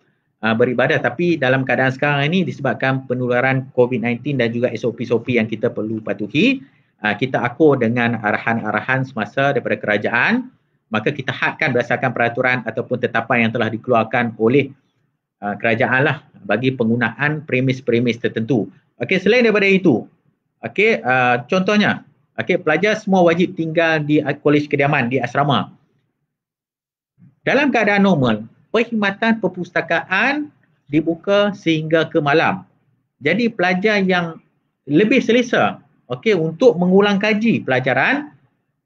beribadah, tapi dalam keadaan sekarang ini disebabkan penularan COVID-19 dan juga SOP-SOP yang kita perlu patuhi, kita akur dengan arahan-arahan semasa daripada kerajaan, maka kita hadkan berdasarkan peraturan ataupun tetapan yang telah dikeluarkan oleh kerajaan lah bagi penggunaan premis-premis tertentu. Selain daripada itu, contohnya, pelajar semua wajib tinggal di kolej kediaman, di asrama. Dalam keadaan normal, perkhidmatan perpustakaan dibuka sehingga ke malam. Jadi pelajar yang lebih selesa untuk mengulang kaji pelajaran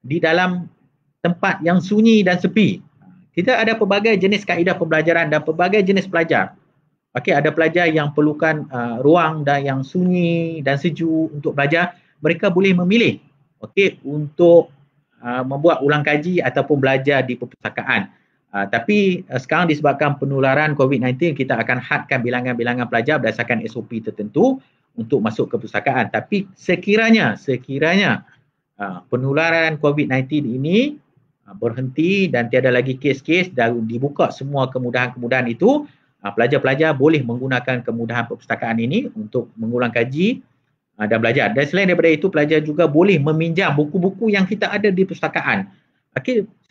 di dalam tempat yang sunyi dan sepi. Kita ada pelbagai jenis kaedah pembelajaran dan pelbagai jenis pelajar. Ada pelajar yang perlukan ruang dan yang sunyi dan sejuk untuk belajar. Mereka boleh memilih untuk membuat ulang kaji ataupun belajar di perpustakaan. Tapi sekarang disebabkan penularan COVID-19, kita akan hadkan bilangan-bilangan pelajar berdasarkan SOP tertentu untuk masuk ke perpustakaan. Tapi sekiranya penularan COVID-19 ini berhenti dan tiada lagi kes-kes dan dibuka semua kemudahan-kemudahan itu, pelajar-pelajar boleh menggunakan kemudahan perpustakaan ini untuk mengulang kaji dan belajar. Dan selain daripada itu, pelajar juga boleh meminjam buku-buku yang kita ada di perpustakaan.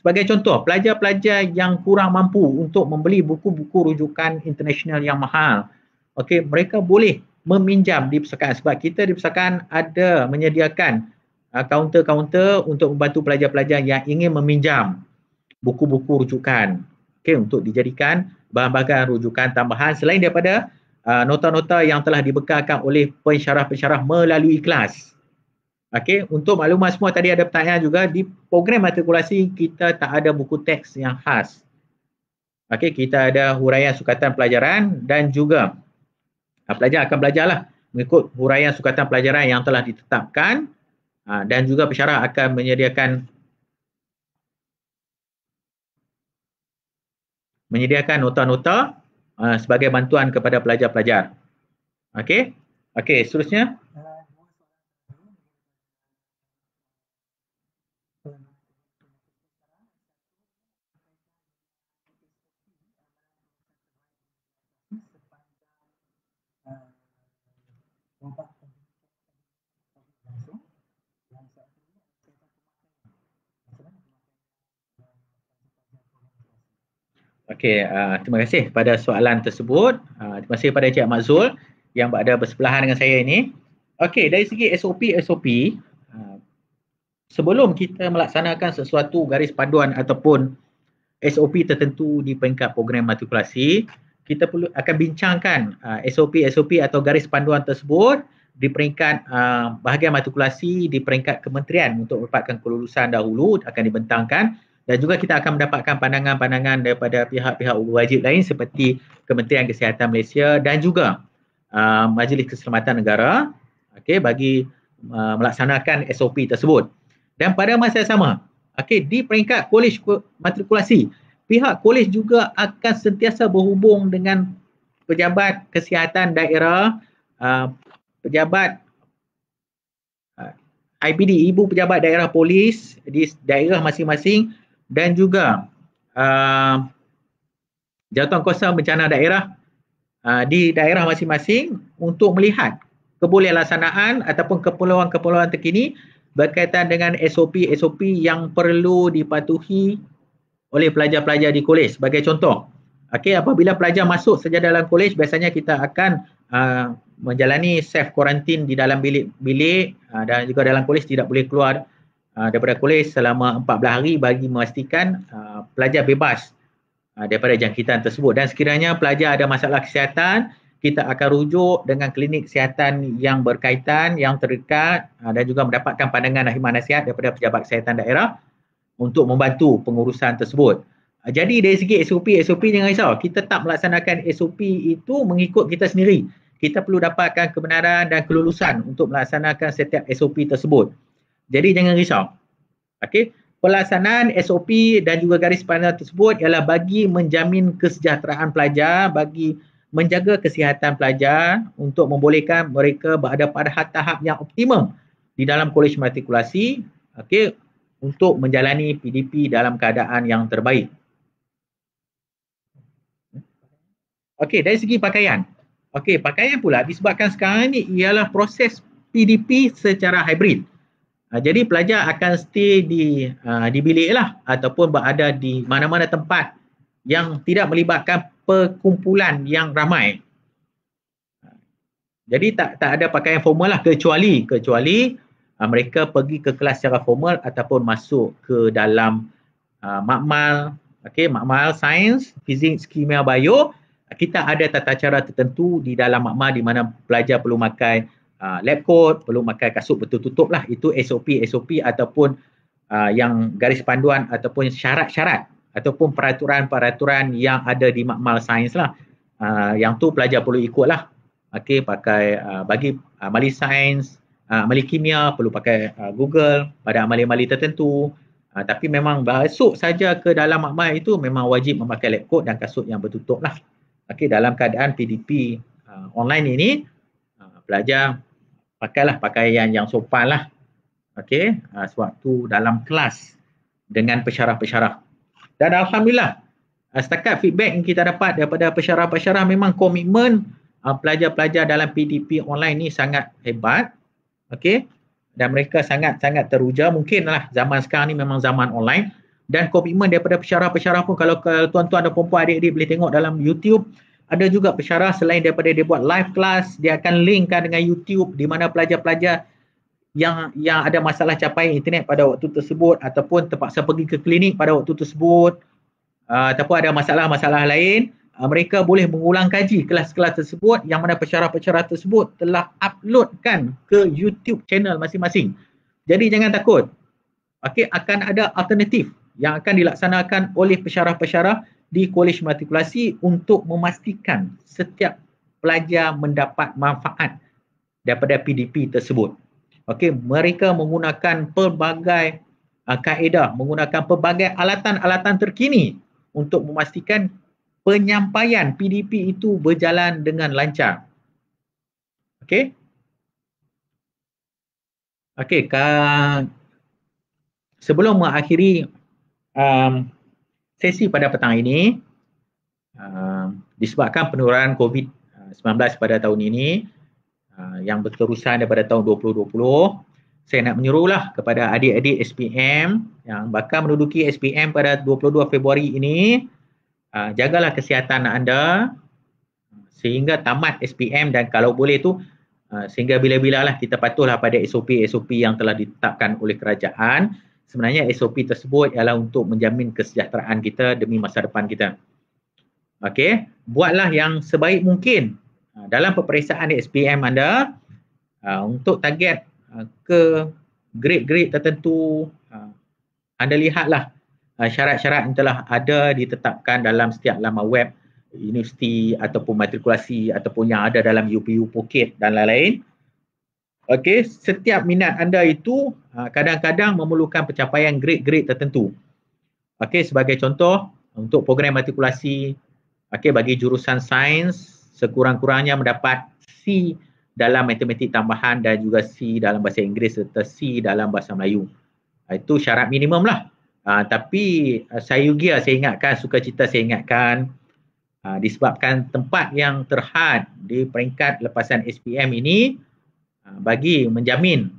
Sebagai contoh, pelajar-pelajar yang kurang mampu untuk membeli buku-buku rujukan internasional yang mahal, mereka boleh meminjam di perpustakaan sebab kita di perpustakaan ada menyediakan kaunter-kaunter untuk membantu pelajar-pelajar yang ingin meminjam buku-buku rujukan untuk dijadikan bahan-bahan rujukan tambahan selain daripada nota-nota yang telah dibekalkan oleh pensyarah-pensyarah melalui kelas. Untuk maklumat semua, tadi ada pertanyaan juga, di program matrikulasi kita tak ada buku teks yang khas. Okey, kita ada huraian sukatan pelajaran dan juga pelajar akan belajarlah mengikut huraian sukatan pelajaran yang telah ditetapkan dan juga pensyarah akan menyediakan nota-nota sebagai bantuan kepada pelajar-pelajar. Okey. Okey, seterusnya. Okey, terima kasih pada soalan tersebut. Terima kasih kepada Encik Mazul yang berada bersebelahan dengan saya ini. Okey, dari segi SOP, sebelum kita melaksanakan sesuatu garis panduan ataupun SOP tertentu di peringkat program matrikulasi, kita perlu akan bincangkan SOP atau garis panduan tersebut di peringkat bahagian matrikulasi di peringkat kementerian untuk mendapatkan kelulusan dahulu akan dibentangkan. Dan juga kita akan mendapatkan pandangan-pandangan daripada pihak-pihak wajib lain seperti Kementerian Kesihatan Malaysia dan juga Majlis Keselamatan Negara, okey, bagi melaksanakan SOP tersebut. Dan pada masa yang sama, okey, di peringkat kolej matrikulasi, pihak kolej juga akan sentiasa berhubung dengan pejabat kesihatan daerah, pejabat IPD, Ibu Pejabat Daerah Polis di daerah masing-masing dan juga Jawatankuasa Bencana Daerah di daerah masing-masing untuk melihat kebolehlassanaan ataupun keperluan-keperluan terkini berkaitan dengan SOP yang perlu dipatuhi oleh pelajar-pelajar di kolej. Sebagai contoh, okey, apabila pelajar masuk saja dalam kolej, biasanya kita akan menjalani self quarantine di dalam bilik dan juga dalam kolej tidak boleh keluar daripada kolej selama 14 hari bagi memastikan pelajar bebas daripada jangkitan tersebut. Dan sekiranya pelajar ada masalah kesihatan, kita akan rujuk dengan klinik kesihatan yang berkaitan, yang terdekat dan juga mendapatkan pandangan khidmat nasihat daripada pejabat kesihatan daerah untuk membantu pengurusan tersebut. Jadi dari segi SOP jangan risau, kita tak melaksanakan SOP itu mengikut kita sendiri. Kita perlu dapatkan kebenaran dan kelulusan untuk melaksanakan setiap SOP tersebut. Jadi jangan risau. Okey, pelaksanaan SOP dan juga garis panduan tersebut ialah bagi menjamin kesejahteraan pelajar, bagi menjaga kesihatan pelajar untuk membolehkan mereka berada pada tahap yang optimum di dalam kolej matrikulasi, okey, untuk menjalani PDP dalam keadaan yang terbaik. Okey, dari segi pakaian. Okey, pakaian pula disebabkan sekarang ni ialah proses PDP secara hybrid. Jadi pelajar akan stay di bilik lah ataupun berada di mana-mana tempat yang tidak melibatkan perkumpulan yang ramai. Jadi tak ada pakaian formal lah kecuali mereka pergi ke kelas secara formal ataupun masuk ke dalam makmal, okey, makmal sains, fizik, kimia, bio. Kita ada tata cara tertentu di dalam makmal di mana pelajar perlu pakai lab coat, perlu pakai kasut bertutup lah. Itu SOP ataupun yang garis panduan ataupun syarat-syarat ataupun peraturan-peraturan yang ada di makmal sains lah. Yang tu pelajar perlu ikut lah. Okey, pakai bagi amali sains, amali kimia perlu pakai Google pada amali-amali tertentu. Tapi memang masuk saja ke dalam makmal itu memang wajib memakai lab coat dan kasut yang bertutup lah. Okey, dalam keadaan PDP online ini, pelajar pakailah pakaian yang sopan lah. Okey, sewaktu dalam kelas dengan pensyarah-pensyarah. Dan alhamdulillah, setakat feedback yang kita dapat daripada pensyarah-pensyarah memang komitmen pelajar-pelajar dalam PDP online ni sangat hebat. Okey, dan mereka sangat-sangat teruja. Mungkinlah zaman sekarang ni memang zaman online. Dan komitmen daripada pensyarah-pensyarah pun kalau tuan-tuan dan puan-puan adik-adik boleh tengok dalam YouTube, ada juga pensyarah selain daripada dia buat live class, dia akan linkkan dengan YouTube di mana pelajar-pelajar yang ada masalah capaian internet pada waktu tersebut ataupun terpaksa pergi ke klinik pada waktu tersebut ataupun ada masalah-masalah lain, mereka boleh mengulang kaji kelas-kelas tersebut yang mana pensyarah-pensyarah tersebut telah uploadkan ke YouTube channel masing-masing. Jadi jangan takut. Okey, akan ada alternatif yang akan dilaksanakan oleh pensyarah-pensyarah di Kolej Matrikulasi untuk memastikan setiap pelajar mendapat manfaat daripada PDP tersebut. Okey, mereka menggunakan pelbagai kaedah, menggunakan pelbagai alatan-alatan terkini untuk memastikan penyampaian PDP itu berjalan dengan lancar. Okey. Okey, sebelum mengakhiri sesi pada petang ini, disebabkan penurunan COVID-19 pada tahun ini yang berterusan daripada tahun 2020, saya nak menyuruhlah kepada adik-adik SPM yang bakal menduduki SPM pada 22 Februari ini, jagalah kesihatan anda sehingga tamat SPM, dan kalau boleh tu sehingga bila-bila lah kita patuhlah pada SOP-SOP yang telah ditetapkan oleh kerajaan. Sebenarnya SOP tersebut ialah untuk menjamin kesejahteraan kita demi masa depan kita. Okey, buatlah yang sebaik mungkin dalam peperiksaan SPM anda untuk target ke grade-grade tertentu. Anda lihatlah syarat-syarat yang telah ada ditetapkan dalam setiap laman web universiti ataupun matrikulasi ataupun yang ada dalam UPU Phuket dan lain-lain. Okey, setiap minat anda itu kadang-kadang memerlukan pencapaian grade-grade tertentu. Okey, sebagai contoh untuk program matrikulasi, okey, bagi jurusan sains sekurang-kurangnya mendapat C dalam matematik tambahan dan juga C dalam bahasa Inggeris serta C dalam bahasa Melayu. Itu syarat minimum lah. Tapi saya ingatkan, sukacita saya ingatkan, disebabkan tempat yang terhad di peringkat lepasan SPM ini bagi menjamin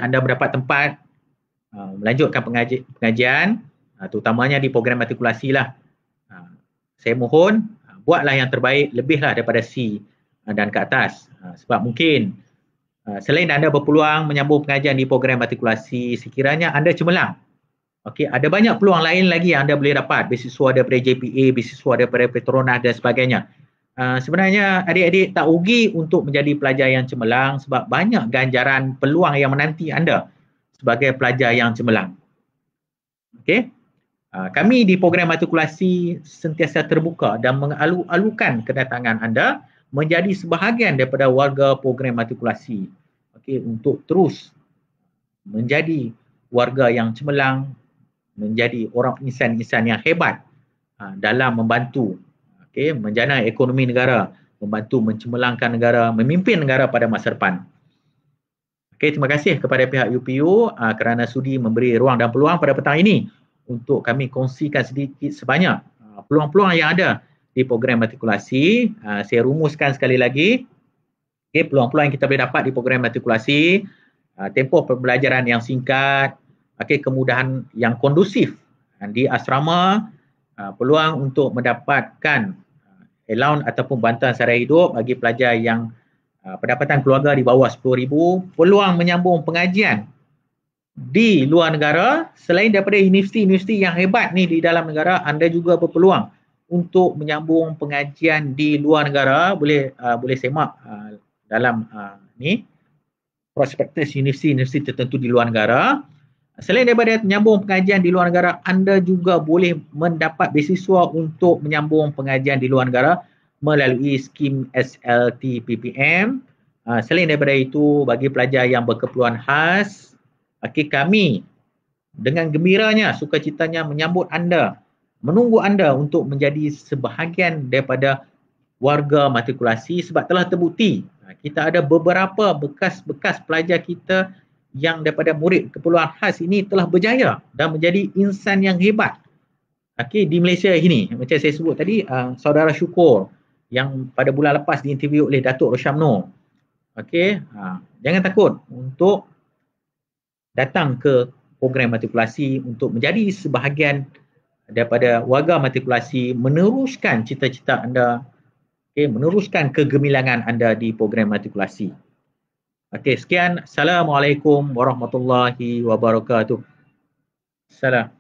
anda mendapat tempat melanjutkan pengajian, terutamanya di program matrikulasi lah. Saya mohon buatlah yang terbaik, lebihlah daripada C dan ke atas, sebab mungkin selain anda berpeluang menyambung pengajian di program matrikulasi, sekiranya anda cemerlang, okey, ada banyak peluang lain lagi yang anda boleh dapat, beasiswa daripada JPA, beasiswa daripada Petronas dan sebagainya. Sebenarnya adik-adik tak rugi untuk menjadi pelajar yang cemerlang sebab banyak ganjaran peluang yang menanti anda sebagai pelajar yang cemerlang. Okey. Kami di program matrikulasi sentiasa terbuka dan mengalu-alukan kedatangan anda menjadi sebahagian daripada warga program matrikulasi. Okey, untuk terus menjadi warga yang cemerlang, menjadi orang insan-insan yang hebat dalam membantu menjana ekonomi negara, membantu mencemerlangkan negara, memimpin negara pada masa depan. Okey, terima kasih kepada pihak UPU kerana sudi memberi ruang dan peluang pada petang ini untuk kami kongsikan sedikit sebanyak peluang-peluang yang ada di program matrikulasi. Saya rumuskan sekali lagi. Okey, peluang-peluang yang kita boleh dapat di program matrikulasi, tempoh pembelajaran yang singkat, kemudahan yang kondusif di asrama, peluang untuk mendapatkan allowance ataupun bantuan sara hidup bagi pelajar yang pendapatan keluarga di bawah 10,000, peluang menyambung pengajian di luar negara. Selain daripada universiti-universiti yang hebat ni di dalam negara, anda juga berpeluang untuk menyambung pengajian di luar negara. Boleh semak dalam ni prospektus universiti-universiti tertentu di luar negara. Selain daripada menyambung pengajian di luar negara, anda juga boleh mendapat beasiswa untuk menyambung pengajian di luar negara melalui skim SLT PPM. Selain daripada itu, bagi pelajar yang berkeperluan khas, kami dengan gembiranya, sukacitanya menyambut anda, menunggu anda untuk menjadi sebahagian daripada warga matrikulasi sebab telah terbukti kita ada beberapa bekas-bekas pelajar kita yang daripada murid keperluan khas ini telah berjaya dan menjadi insan yang hebat di Malaysia ini. Macam saya sebut tadi, saudara Syukur yang pada bulan lepas diinterview oleh Datuk Roshamno. Jangan takut untuk datang ke program matrikulasi untuk menjadi sebahagian daripada warga matrikulasi, meneruskan cita-cita anda, meneruskan kegemilangan anda di program matrikulasi. Sekian. Assalamualaikum warahmatullahi wabarakatuh. Salam.